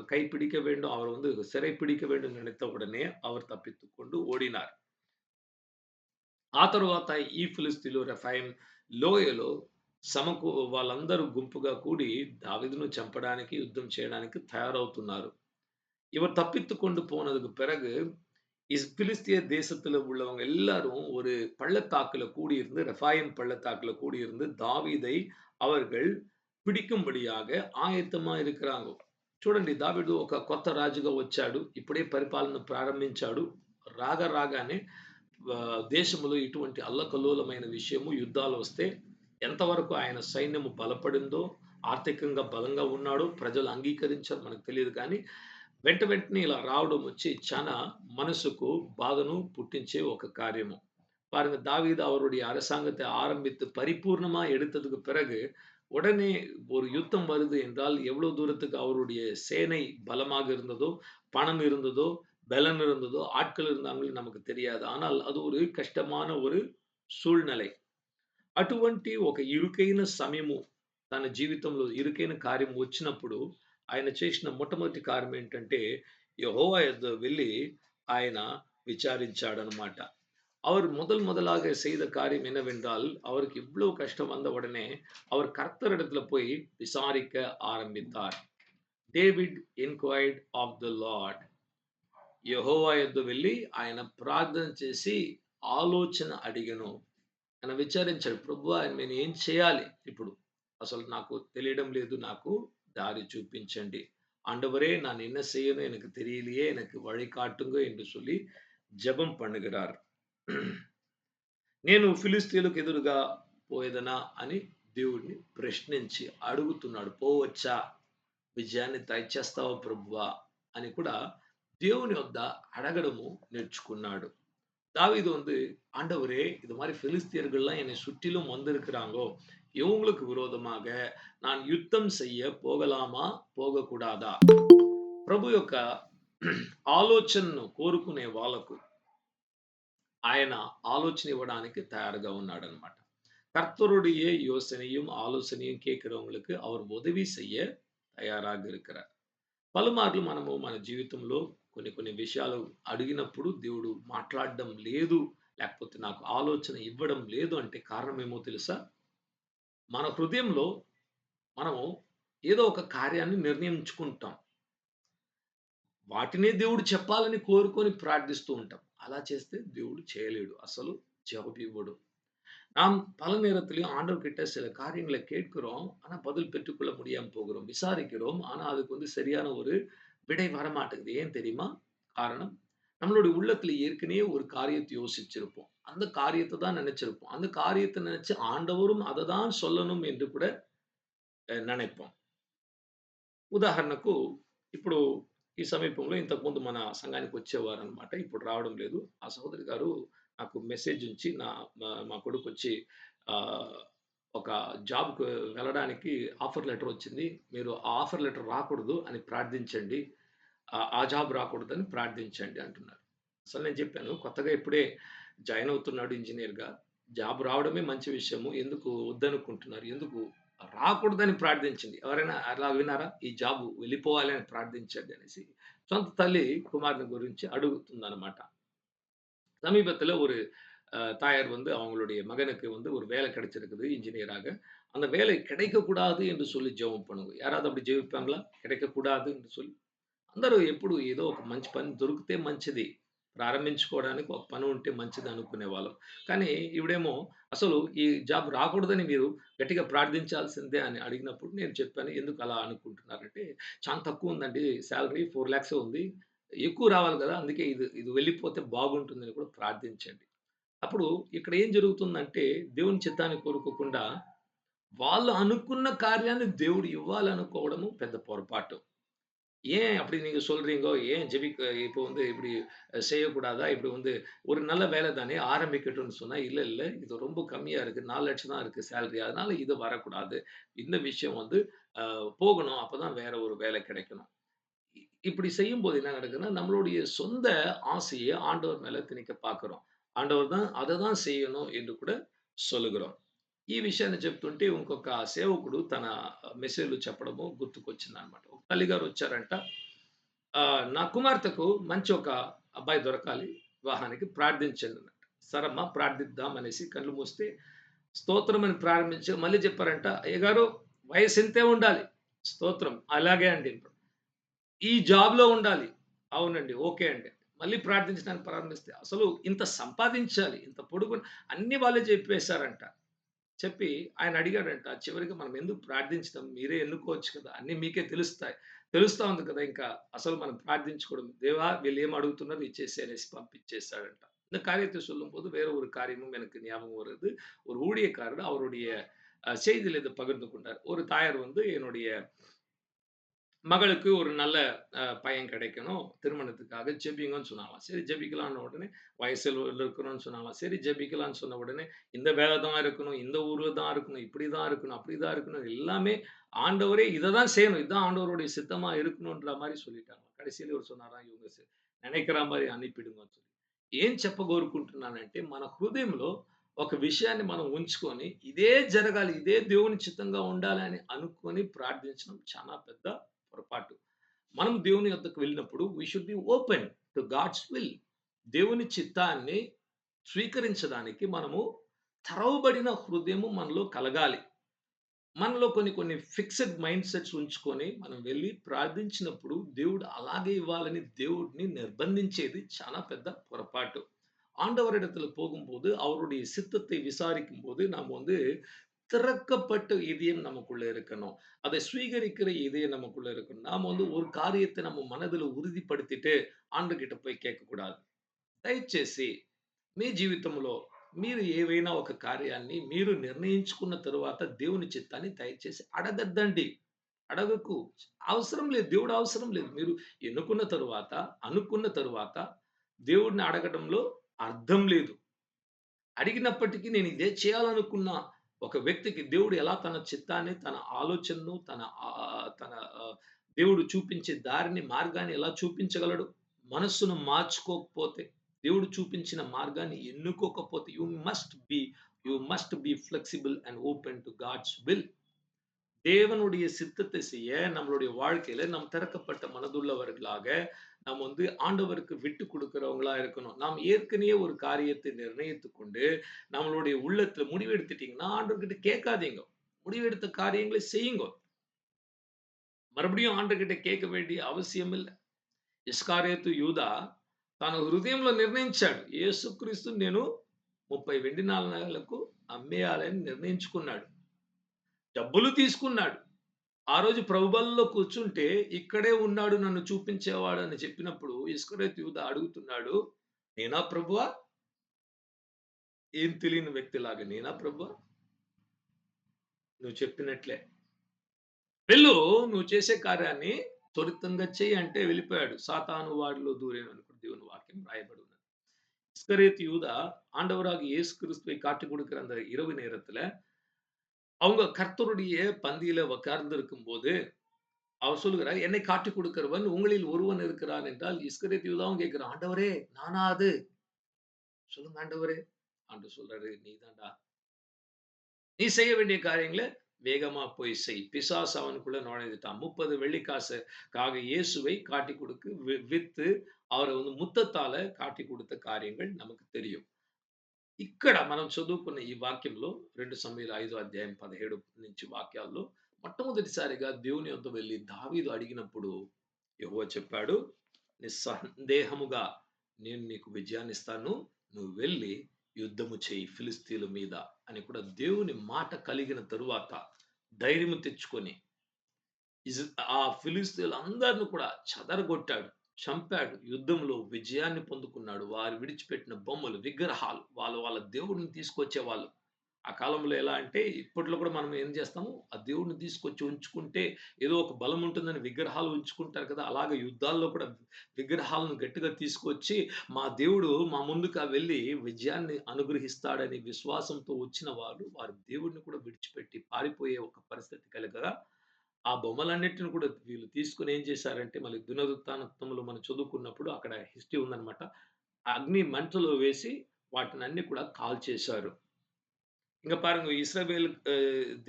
கை பிடிக்க வேண்டும், அவர் வந்து சிறை பிடிக்க வேண்டும் நினைத்த உடனே அவர் తప్పించుకొని கொண்டு ఓడినారు. ఆ తరువాత ఈ ఫిలిష్తీయులు రెఫాయిం లోయలో వాళ్ళందరూ గుంపుగా కూడి దావీదును చంపడానికి యుద్ధం చేయడానికి తయారవుతున్నారు. இவர் தப்பித்துக் கொண்டு போனதுக்கு பிறகு பிலிஸ்திய தேசத்துல உள்ளவங்க எல்லாரும் ஒரு பள்ளத்தாக்குல கூடியிருந்து ரெஃபாயிம் பள்ளத்தாக்குல கூடியிருந்து தாவீதை அவர்கள் పిడికంబడియాగ ఆయత్తమా இருக்கிறாங்க. చూడండి దావీదు ఒక కొత్త రాజుగా వచ్చాడు. ఇప్పుడే పరిపాలన ప్రారంభించాడు. రాగానే దేశంలో ఇటువంటి అల్లకల్లోలమైన విషయము యుద్ధాలు వస్తే ఎంతవరకు ఆయన సైన్యము బలపడిందో, ఆర్థికంగా బలంగా ఉన్నాడో ప్రజలు అంగీకరించారు మనకు తెలియదు కానీ వెంటనే ఇలా రావడం వచ్చి చాలా మనసుకు బాధను పుట్టించే ఒక కార్యము. பாருங்க தாவீது அவருடைய அரசாங்கத்தை ஆரம்பித்து பரிபூர்ணமா எடுத்ததுக்கு பிறகு உடனே ஒரு யுத்தம் வருது என்றால் எவ்வளவு தூரத்துக்கு அவருடைய சேனை பலமாக இருந்ததோ, பணம் இருந்ததோ, பலன் இருந்ததோ, ஆட்கள் இருந்தாங்கன்னு நமக்கு தெரியாது. ஆனால் அது ஒரு కష్టமான ஒரு సూழ்நிலை. అటువంటి ఒక ఇరుకైన సమయము తన జీవితంలో ఇరుకైన కార్యం వచ్చినప్పుడు ఆయన చేసిన మొట్టమొదటి కార్యం ఏంటంటే యెహోవా యొద్ద వెళ్లి ఆయన విచారించాడన్నమాట. அவர் முதலாக செய்த காரியம் என்னவென்றால், அவருக்கு இவ்வளவு கஷ்டம் வந்த உடனே, அவர் கர்த்தரிடத்துல போய் விசாரிக்க ஆரம்பித்தார். David enquired of the Lord. Jehovah యొద్ద వెళ్లి ఆయన ప్రార్థన చేసి ఆలోచన అడిగెను. ఆయన విచారించాడు. ప్రభువా నేను ఏం చేయాలి ఇప్పుడు? అసలు నాకు తెలియడం లేదు. నాకు దారి చూపించండి. ஆண்டவரே நான் என்ன செய்யணும் எனக்கு தெரியலையே, எனக்கு வழிகாட்டுங்க என்று சொல்லி ஜெபம் பண்ணுகிறார். నేను ఫిలిష్తీయులకు ఎదురుగా పోయేదనా అని దేవుడిని ప్రశ్నించి అడుగుతున్నాడు. పోవచ్చా? విజయాన్ని దయచేస్తావా ప్రభువా అని కూడా దేవుని వద్ద అడగడము నేర్చుకున్నాడు. தாவீது வந்து ஆண்டவரே இது மாதிரி பிலிஸ்தியர்கள்லாம் என்னை சுற்றிலும் வந்திருக்கிறாங்கோ, இவங்களுக்கு விரோధமாக நான் యుద్ధం செய்ய పోగలామా పోగకూడదా? ప్రభు యొక్క ఆలోచనను కోరుకునే వాళ్ళకు ఆయన ఆలోచన ఇవ్వడానికి తయారుగా ఉన్నాడన్నమాట. கர்த்தருடைய யோசனையும் ஆலோசனையும் கேட்கிறவங்களுக்கு அவர் உதவி செய்ய తయారాగా இருக்கிறார். పలుమార్లు మనము మన జీవితంలో కొన్ని విషయాలు అడిగినప్పుడు దేవుడు మాట్లాడడం లేదు, లేకపోతే నాకు ఆలోచన ఇవ్వడం లేదు అంటే కారణం ఏమో తెలుసా? మన హృదయంలో మనము ఏదో ఒక కార్యాన్ని నిర్ణయించుకుంటాం. వాటినే దేవుడు చెప్పాలని కోరుకొని ప్రార్థిస్తూ ఉంటాం. అలా చేస్తే దేవుడు చేయలేడు. అసలు జవాబు ఇవ్వడు. நாம் பல நேரத்திலயும் ஆண்டவர்கிட்ட சில காரியங்களை கேட்கிறோம். ஆனா பதில் பெற்றுக்கொள்ள முடியாம போகிறோம். விசாரிக்கிறோம். ஆனா அதுக்கு வந்து சரியான ஒரு விடை வரமாட்டேங்குது. ஏன் தெரியுமா? காரணம் நம்மளுடைய உள்ளத்துல ஏற்கனவே ஒரு காரியத்தை யோசிச்சிருப்போம். அந்த காரியத்த தான் நினைச்சிருப்போம். அந்த காரியத்த நினைச்சு ఆండవரும் அததான் சொல்லணும் என்று కూడా నిனைப்போம். ఉదాహరణకు ఇప్పుడు ఈ సమీపంలో ఇంతకుముందు మన సంఘానికి వచ్చేవారనమాట. ఇప్పుడు రావడం లేదు. ఆ సహోదరి గారు నాకు మెసేజ్ ఉంచి మా కొడుకొచ్చి ఆహ్, ఒక జాబ్‌కి వెళ్ళడానికి ఆఫర్ లెటర్ వచ్చింది. మీరు ఆ ఆఫర్ లెటర్ రాకూడదు అని ప్రార్థించండి. ఆ జాబ్ రాకూడదని ప్రార్థించండి అంటున్నారు. అసలు నేను చెప్పాను కొత్తగా ఇప్పుడే జాయిన్ అవుతున్నాడు ఇంజినీర్‌గా. జాబ్ రావడమే మంచి విషయము. ఎందుకు వద్దనుకుంటున్నారు? ఎందుకు రాకూడదని ప్రార్థించింది. ఎవరైనా అలా విన్నారా? ఈ జాబ్ వెళ్ళిపోవాలి అని ప్రార్థించండి అనేసి సొంత తల్లి కుమారుని గురించి అడుగుతుందన్నమాట. சமீபத்தில ஒரு தாயார் வந்து அவங்களுடைய மகனுக்கு வந்து ஒரு வேலை கிடைச்சிருக்குது இன்ஜினியராக. அந்த வேலை கிடைக்கக்கூடாது என்று சொல்லி జెబం பண்ணுங்க. யாராவது அப்படி జెబిப்பாங்களா? கிடைக்கக்கூடாது என்று சொல்லి. అందరూ ఎప్పుడు ఏదో ఒక మంచి పని దొరికితే మంచిది. ప్రారంభించుకోవడానికి ఒక పని ఉంటే మంచిది అనుకునేవాళ్ళం. కానీ ఈవిడేమో అసలు ఈ జాబ్ రాకూడదని మీరు గట్టిగా ప్రార్థించాల్సిందే అని అడిగినప్పుడు నేను చెప్పాను. ఎందుకు అలా అనుకుంటున్నారంటే, చాలా తక్కువుందండి సాలరీ 4,00,000 ఉంది. ఎక్కువ రావాలి గదా! అందుకే ఇది ఇది వెళ్ళిపోతే బాగుంటుందని కూడా ప్రార్థించండి. అప్పుడు ఇక్కడ ఏం జరుగుతుందంటే, దేవుని చిత్తాన్ని కోరుకోకుండా, వాళ్ళు అనుకున్న కార్యాన్ని దేవుడు ఇవ్వాలనుకోవడము పెద్ద పొరపాటు. ஏன் அப்படி நீங்க சொல்றீங்கோ? ஏன் இப்போ வந்து இப்படி செய்யக்கூடாதா? இப்படி வந்து ஒரு நல்ல வேலை தானே ஆரம்பிக்கட்டும்னு சொன்னா, இல்ல, இல்ல. இது ரொம்ப கம்மியா இருக்கு. 4,00,000 தான் இருக்கு சேலரி. அதனால இது வரக்கூடாது. இந்த விஷயம் வந்து போகணும். அப்பதான் வேற ஒரு வேலை கிடைக்கணும். இ இப்படி செய்யும்போது என்ன நடக்குதுன்னா, நம்மளுடைய சொந்த ஆசைய ஆண்டவர் மேல திணிக்க பார்க்கிறோம். ఆండవర్ தான் అத தான் செய்யணும் என்று కూడా సొలుగురం. ఈ విషయాన్ని చెప్తుంటే ఇంకొక సేవకుడు తన మెసేజ్‌లో చెప్పడము గుర్తుకొచ్చిందనమాట. ఒక తల్లిగారు వచ్చారంట. నా కుమార్తెకు మంచి ఒక అబ్బాయి దొరకాలి వివాహానికి ప్రార్థించండన్నట్టు. సరమ్మా ప్రార్థిద్దాం అనేసి కళ్ళు మూస్తే స్తోత్రం అని ప్రారంభించి మళ్ళీ చెప్పారంట, అయ్యగారు వయసు ఇంతే ఉండాలి. స్తోత్రం. అలాగే అండి. ఈ జాబ్‌లో ఉండాలి. అవునండి. ఓకే అండి. మళ్ళీ ప్రార్థించడానికి ప్రారంభిస్తే, అసలు ఇంత సంపాదించాలి. ఇంత పొడుగు అన్నీ వాళ్ళే చెప్పేసారంట. చెప్పి ఆయన అడిగాడంట. చివరికి మనం ఎందుకు ప్రార్థించడం? మీరే ఎన్నుకోవచ్చు కదా! అన్నీ మీకే తెలుస్తాయి. తెలుస్తా ఉంది కదా! ఇంకా அசல் మనం ప్రార్థించుకోవడం. தேவா వీళ్ళు ఏం అడుగుతున్నారు ఇచ్చేసేయ్ అనేసి పంపించేసాడంట. இந்த காரியத்தை சொல்லும்போது வேற ஒரு காரியமும் எனக்கு ஞாபகம் வருது. ஒரு ஊழியக்காரர் அவருடைய செய்தியில இத பகிர்ந்து கொண்டார். ஒரு தாயார் வந்து என்னுடைய மகளுக்கு ஒரு நல்ல பையன் கிடைக்கணும். திருமணத்துக்காக ஜெபிங்கன்னு சொன்னாங்களாம். சரி ஜெபிக்கலான்ன உடனே வயசுல இருக்கிறோம்னு சொன்னாங்களாம். சரி ஜெபிக்கலான்னு சொன்ன உடனே, இந்த வேலை தான் இருக்கணும், இந்த ஊர்ல தான் இருக்கணும், இப்படி தான் இருக்கணும், அப்படி தான் இருக்கணும். எல்லாமே ஆண்டவரே இத தான் செய்யணும். இதுதான் ஆண்டவருடைய சித்தமா இருக்கணுன்ற மாரி சொல்லிட்டாங்களாம். కடைసిలో ఎవరు சொன்னாராம், ఇవங்க నిனைக்கிற మారి అనిపిడుங்கன்னு சொல்லி. ఏం చెప్పగోరుకుంటున్నానంటే, మన హృదయంలో ఒక విషయాన్ని మనం ఉంచుకొని, ఇదే జరగాలి, ఇదే దేవుని చిత్తంగా ఉండాలి అని అనుకోని ప్రార్థించడం చాలా పెద్ద పొరపాటు. మనం దేవుని యొద్దకు వెళ్ళినప్పుడు we should be open to God's will. దేవుని చిత్తాన్ని స్వీకరించడానికి మనము తెరవబడిన హృదయము మనలో కలగాలి. మనలో కొన్ని కొన్ని ఫిక్స్డ్ మైండ్ సెట్స్ ఉంచుకొని మనం వెళ్లి ప్రార్థించినప్పుడు దేవుడు అలాగే ఇవ్వాలని దేవుడిని నిర్బంధించేది చాలా పెద్ద పొరపాటు. ஆண்டவரிடத்துல போகும்போது அவருடைய சித்தத்தை விசாரிக்கும்போது நாம் வந்து திறக்கப்பட்ட இதயம் நமக்குள்ள இருக்கணும். அதை ஸ்வீகரிக்கிற இதயம் நமக்குள்ள இருக்கணும். நாம வந்து ஒரு காரியத்தை நம்ம மனதில ఉறுதிపడితితే ఆండగిட்ட పోయి కేட்கக்கூடாது. దయచేసి మీ జీవితంలో మీరు ఏవైనా ఒక కార్యాన్ని మీరు నిర్ణయించుకున్న తరువాత దేవుని చిత్తాన్ని దయచేసి అడగద్దండి. అడగకు. అవసరం లేదు. దేవుడు అవసరం లేదు. మీరు ఎన్నుకున్న తరువాత, అనుకున్న తరువాత దేవుడిని అడగడంలో అర్థం లేదు. అడిగినప్పటికీ నేను ఇదే చేయాలనుకున్న ఒక వ్యక్తికి దేవుడు ఎలా తన చిత్తాన్ని, తన ఆలోచనను, తన దేవుడు చూపించే దారిని, మార్గాన్ని ఎలా చూపించగలడు? మనస్సును మార్చుకోకపోతే, దేవుడు చూపించిన మార్గాన్ని ఎన్నుకోకపోతే you must be flexible and open to God's will. தேவனுடைய சித்தத்தை செய்ய நம்மளுடைய வாழ்க்கையில நாம் திறக்கப்பட்ட மனதுள்ளவர்களாக நாம் வந்து ஆண்டவருக்கு விட்டு கொடுக்கிறவங்களா இருக்கணும். நாம் ஏற்கனவே ஒரு காரியத்தை நிர்ணயித்துக் கொண்டு நம்மளுடைய உள்ளத்துல முடிவெடுத்துட்டீங்கன்னா ஆண்டவர்கிட்ட கேட்காதீங்க. முடிவெடுத்த காரியங்களை செய்யுங்க. మறுபடியும் ఆండర్‌గిட்ட కేక వేண்டிய అవసరం இல்ல. ఇస్కారియోతు యూదా తన హృదయంలో నిర్ణయించాడు. యేసుక్రీస్తు నేను 30 వెండి నాణేలకు అమ్మేయాలని నిర్ణయించుకున్నాడు. డబ్బులు తీసుకున్నాడు. ఆ రోజు ప్రభుబలలో కూర్చుంటే ఇక్కడే ఉన్నాడు నన్ను చూపించేవాడు అని చెప్పినప్పుడు ఇస్కరియోతు యూదా అడుగుతున్నాడు. నేనా ప్రభువా? ఏం తెలియని వ్యక్తిలాగా నేనా ప్రభువా? నువ్వు చెప్పినట్లే. వెళ్ళు నువ్వు చేసే కార్యాన్ని త్వరితంగా చెయ్యి అంటే వెళ్ళిపోయాడు. సాతాను వాడిలో దూరేనని కూడా దేవుని వాక్యం రాయబడి ఉన్నది. இஸ்கரியோத்து யூதா ஆண்டவராகிய இயேசு கிறிஸ்துவை காட்டிக் கொடுக்கிற அந்த இரவு நேரத்துல அவங்க கர்த்தருடைய பந்தியில உட்கார்ந்து இருக்கும்போது அவர் சொல்லுகிறார், என்னை காட்டிக் கொடுக்கிறவன் உங்களில் ஒருவன் இருக்கிறான் என்றால் இஸ்கரியோத்து யூதாவும் கேட்கிறான், ஆண்டவரே நானா அது? சொல்லுங்க ஆண்டவரே. ஆண்டவர் சொல்றாரு, நீதான்டா. நீ செய்ய வேண்டிய காரியங்கள வேகமா போய் செய். பிசாசு அவனுக்குள்ள நுழைந்துட்டான். 30 வெள்ளிக்காசுக்காக இயேசுவை காட்டிக் கொடுக்கு வித்து அவரை வந்து முத்தத்தால காட்டிக் கொடுத்த காரியங்கள் நமக்கு தெரியும். ఇక్కడ మనం చదువుకున్న ఈ వాక్యంలో 2 సమూయేలు 5 అధ్యాయం 17 నుంచి వాక్యాల్లో మొట్టమొదటిసారిగా దేవుని యొద్ద వెళ్లి దావీదు అడిగినప్పుడు యెహోవా చెప్పాడు, నిస్సందేహముగా నేను నీకు విజయాన్నిస్తాను. నువ్వు వెళ్లి యుద్ధము చెయ్యి ఫిలిష్తీయుల మీద అని కూడా దేవుని మాట కలిగిన తరువాత ధైర్యము తెచ్చుకొని ఆ ఫిలిష్తీయులందరిని కూడా చెదరగొట్టాడు. చంపాడు. యుద్ధంలో విజయాన్ని పొందుకున్నాడు. వారు విడిచిపెట్టిన బొమ్మలు, విగ్రహాలు వాళ్ళ దేవుడిని తీసుకొచ్చేవాళ్ళు. ఆ కాలంలో ఎలా అంటే ఇప్పట్లో కూడా మనం ఏం చేస్తాము? ఆ దేవుడిని తీసుకొచ్చి ఉంచుకుంటే ఏదో ఒక బలం ఉంటుందని విగ్రహాలు ఉంచుకుంటారు కదా! అలాగే యుద్ధాల్లో కూడా విగ్రహాలను గట్టిగా తీసుకొచ్చి మా దేవుడు మా ముందుకు వెళ్లి విజయాన్ని అనుగ్రహిస్తాడని విశ్వాసంతో వచ్చిన వాళ్ళు, వారి దేవుడిని కూడా విడిచిపెట్టి పారిపోయే ఒక పరిస్థితి కలగగా ఆ బొమ్మలన్నిటిని కూడా వీళ్ళు తీసుకొని ఏం చేశారంటే, మళ్ళీ దినవృత్తాంతంలో మనం చదువుకున్నప్పుడు అక్కడ హిస్టరీ ఉందన్నమాట. అగ్ని మంటలో వేసి వాటినన్ని కూడా కాల్చేశారు. இங்க பாருங்க இஸ்ரவேல்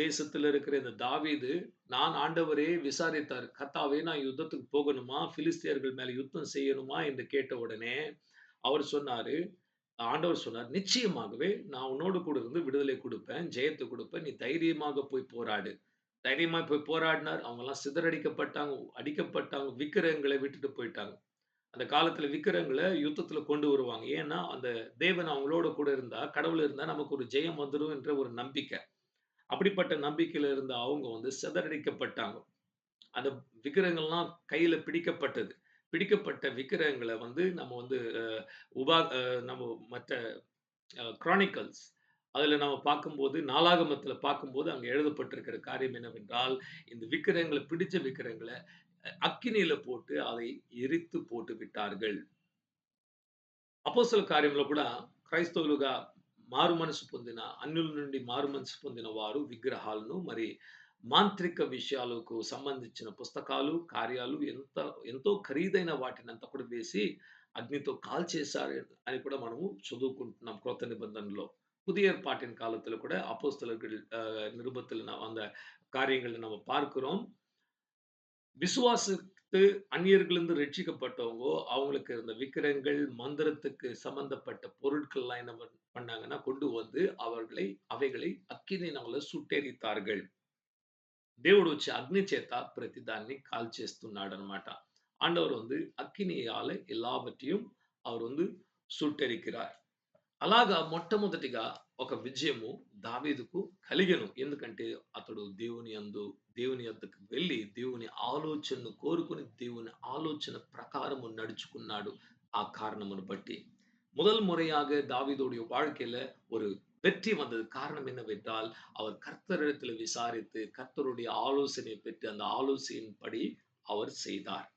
தேசத்துல இருக்கிற இந்த தாவீது, நான் ஆண்டவரே விசாரித்தார். கர்த்தாவே நான் யுத்தத்துக்கு போகணுமா? பிலிஸ்தியர்கள் மேல யுத்தம் செய்யணுமா? என்று கேட்ட உடனே, அவர் சொன்னாரு ஆண்டவர் சொன்னார், நிச்சயமாகவே நான் உன்னோடு கூட இருந்து விடுதலை குடுப்பேன், ஜெயத்த குடுப்பேன். நீ தைரியமாக போய் போராடு. தைரியமா போய் போராடினார். அவங்கலாம் சிதறடிக்கப்பட்டாங்க, அடிக்கப்பட்டாங்க, விக்கிரகங்களை விட்டுட்டு போயிட்டாங்க. அந்த காலத்துல விக்கிரகங்கள யுத்தத்துல கொண்டு வருவாங்க. ஏன்னா, அந்த தேவன் அவங்களோட கூட இருந்தா, கடவுள் இருந்தா நமக்கு ஒரு ஜெயம் வந்துரும் என்ற ஒரு நம்பிக்கை. அப்படிப்பட்ட நம்பிக்கையில இருந்த அவங்க வந்து சிதறடிக்கப்பட்டாங்க. அந்த விக்கிரகங்கள்லாம் கையில பிடிக்கப்பட்டது. பிடிக்கப்பட்ட விக்கிரகங்கள வந்து நம்ம வந்து அ உபா அ நம்ம மற்ற குரானிக்கல்ஸ் அதுல நம்ம பார்க்கும்போது, நாளாகமத்துல பார்க்கும்போது அங்க எழுதப்பட்டிருக்கிற காரியம் என்னவென்றால், இந்த விக்கிரகங்கள பிடிச்ச விக்கிரகங்கள అగ్నిలో పోட்டு அதை ఎరిత్తు పోటు విట్టాர்கள். అపోస్తల కార్యంలో కూడా క్రైస్తవులుగా మారు మనసు పొందిన అన్యుల నుండి మారు మనసు పొందిన వారు విగ్రహాలను మరి మాంత్రిక విషయాలకు సంబంధించిన పుస్తకాలు, కార్యాలు ఎంతో ఖరీదైన వాటినంతా కూడా వేసి అగ్నితో కాల్చేశారు అని కూడా మనము చదువుకుంటున్నాం క్రొత్త నిబంధనలో. புதிய ஏற்பாட்டின் காலத்துல கூட அப்போஸ்தலர்கள் நிருபத்துல அந்த காரியங்களை நம்ம பார்க்கிறோம். விசுவாசித்து அந்நியர்களிருந்து ரட்சிக்கப்பட்டவங்கோ, அவங்களுக்கு இருந்த விக்கிரகங்கள், மந்திரத்துக்கு சம்பந்தப்பட்ட பொருட்கள்லாம் என்ன பண்ணாங்கன்னா, கொண்டு வந்து అவைகளை అగ్నినాల సుట్టెరితాர்கள். దేవుడు వచ్చి అగ్ని చేత ప్రతిదాన్ని కాల్చేస్తున్నాడన్నమాట. ఆండவர் வந்து అగ్నియాల எல்லாவற்றையும் அவர் வந்து సుట్టెరిக்கிறார். అలాగా మొట్టమొదటిగా ఒక విజయము దావీదుకు కలిగెను. ఎందుకంటే అతడు దేవుని యొద్దకు వెళ్లి దేవుని ఆలోచనను కోరుకొని దేవుని ఆలోచన ప్రకారము నడుచుకున్నాడు. ఆ కారణమును బట్టి. முதல் முறையாக தாவீதுடைய வாழ்க்கையில ஒரு வெற்றி வந்தது. காரணம் என்னவென்றால், அவர் கர்த்தரிடத்தில் விசாரித்து, கர்த்தருடைய ஆலோசனை பெற்று, அந்த ஆலோசனையின்படி அவர் செய்தார்.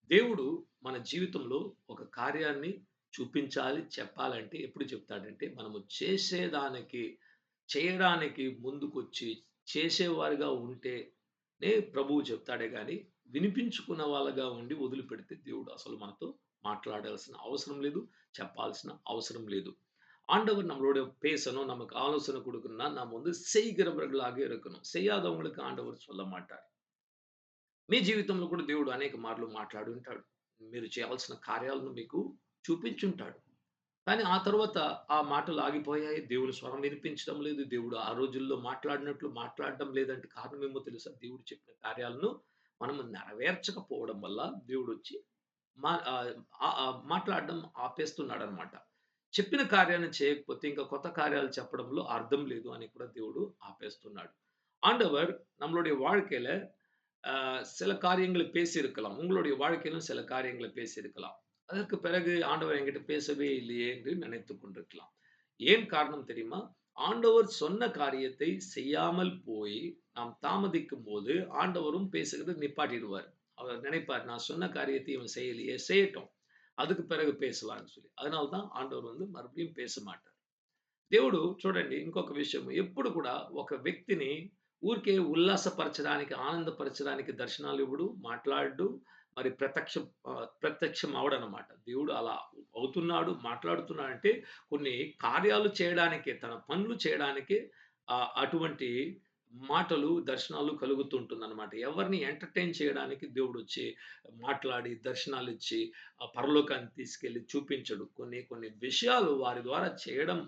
దేవుడు మన జీవితంలో ఒక కార్యాన్ని చూపించాలి, చెప్పాలంటే ఎప్పుడు చెప్తాడంటే, మనము చేయడానికి ముందుకొచ్చి చేసేవారుగా ఉంటేనే ప్రభువు చెప్తాడే గాని, వినిపించుకున్న వాళ్ళగా ఉండి వదిలిపెడితే దేవుడు అసలు మనతో మాట్లాడాల్సిన అవసరం లేదు. చెప్పాల్సిన అవసరం లేదు. ஆண்டவர் நம்மளோட பேசணும், நமக்கு ஆலோசனை குடுக்கணும்னா, நாம் வந்து செய்கிறவர்களாக இருக்கணும். செய்யாதவங்களுக்கு ஆண்டவர் சொல்ல மாட்டார். మీ జీవితంలో కూడా దేవుడు అనేక మార్లు మాట్లాడుంటాడు. మీరు చేయాల్సిన కార్యాలను మీకు చూపించుంటాడు. కానీ ఆ తరువాత ఆ మాటలు ఆగిపోయాయి. దేవుని స్వరం వినిపించడం లేదు. దేవుడు ఆ రోజుల్లో మాట్లాడినట్లు మాట్లాడడం లేదంటే కారణమేమో తెలుసా? దేవుడు చెప్పిన కార్యాలను మనము నెరవేర్చకపోవడం వల్ల దేవుడొచ్చి మా ఆహ్, మాట్లాడడం ఆపేస్తున్నాడన్నమాట. చెప్పిన కార్యాన్ని చేయకపోతే ఇంకా కొత్త కార్యాలు చెప్పడంలో అర్థం లేదు అని కూడా దేవుడు ఆపేస్తున్నాడు. ஆண்டவர் நம்மளுடைய வாழ்க்கையில சில காரியங்களை பேசியிருக்கலாம். உங்களுடைய வாழ்க்கையிலும் சில காரியங்களை பேசியிருக்கலாம். அதற்கு பிறகு ஆண்டவர் என்கிட்ட பேசவே இல்லையே என்று நினைத்துக் கொண்டிருக்கலாம். ஏன் காரணம் தெரியுமா? ஆண்டவர் சொன்ன காரியத்தை செய்யாமல் போய் நாம் தாமதிக்கும்போது, ஆண்டவரும் பேசுறத நிப்பாட்டிடுவார். அவர் நினைப்பார், நான் சொன்ன காரியத்தை இவன் செய்யலையே, செய்யட்டும். அதுக்கு பிறகு பேசலாம்ன்னு சொல்லி. அதனால தான் ఆండవర్ வந்து మறுபடியும் பேச మాటారు. దేవుడు చూడండి ఇంకొక విషయం ఎప్పుడు కూడా ఒక వ్యక్తిని ఊరికే ఉల్లాసపరచడానికి, ఆనందపరచడానికి దర్శనాలు ఇవ్వడు, మాట్లాడడు, మరి ప్రత్యక్షం అవ్వడనమాట. దేవుడు అలా అవుతున్నాడు, మాట్లాడుతున్నాడంటే కొన్ని కార్యాలు చేయడానికే, తన పనులు చేయడానికే అటువంటి మాటలు, దర్శనాలు కలుగుతుంటుందన్నమాట. ఎవరిని ఎంటర్‌టైన్ చేయడానికి దేవుడొచ్చి మాట్లాడి, దర్శనాలిచ్చి, పరలోకానికి తీసుకెళ్ళి చూపించడు. కొన్ని కొన్ని విషయాలు వారి ద్వారా చేయడం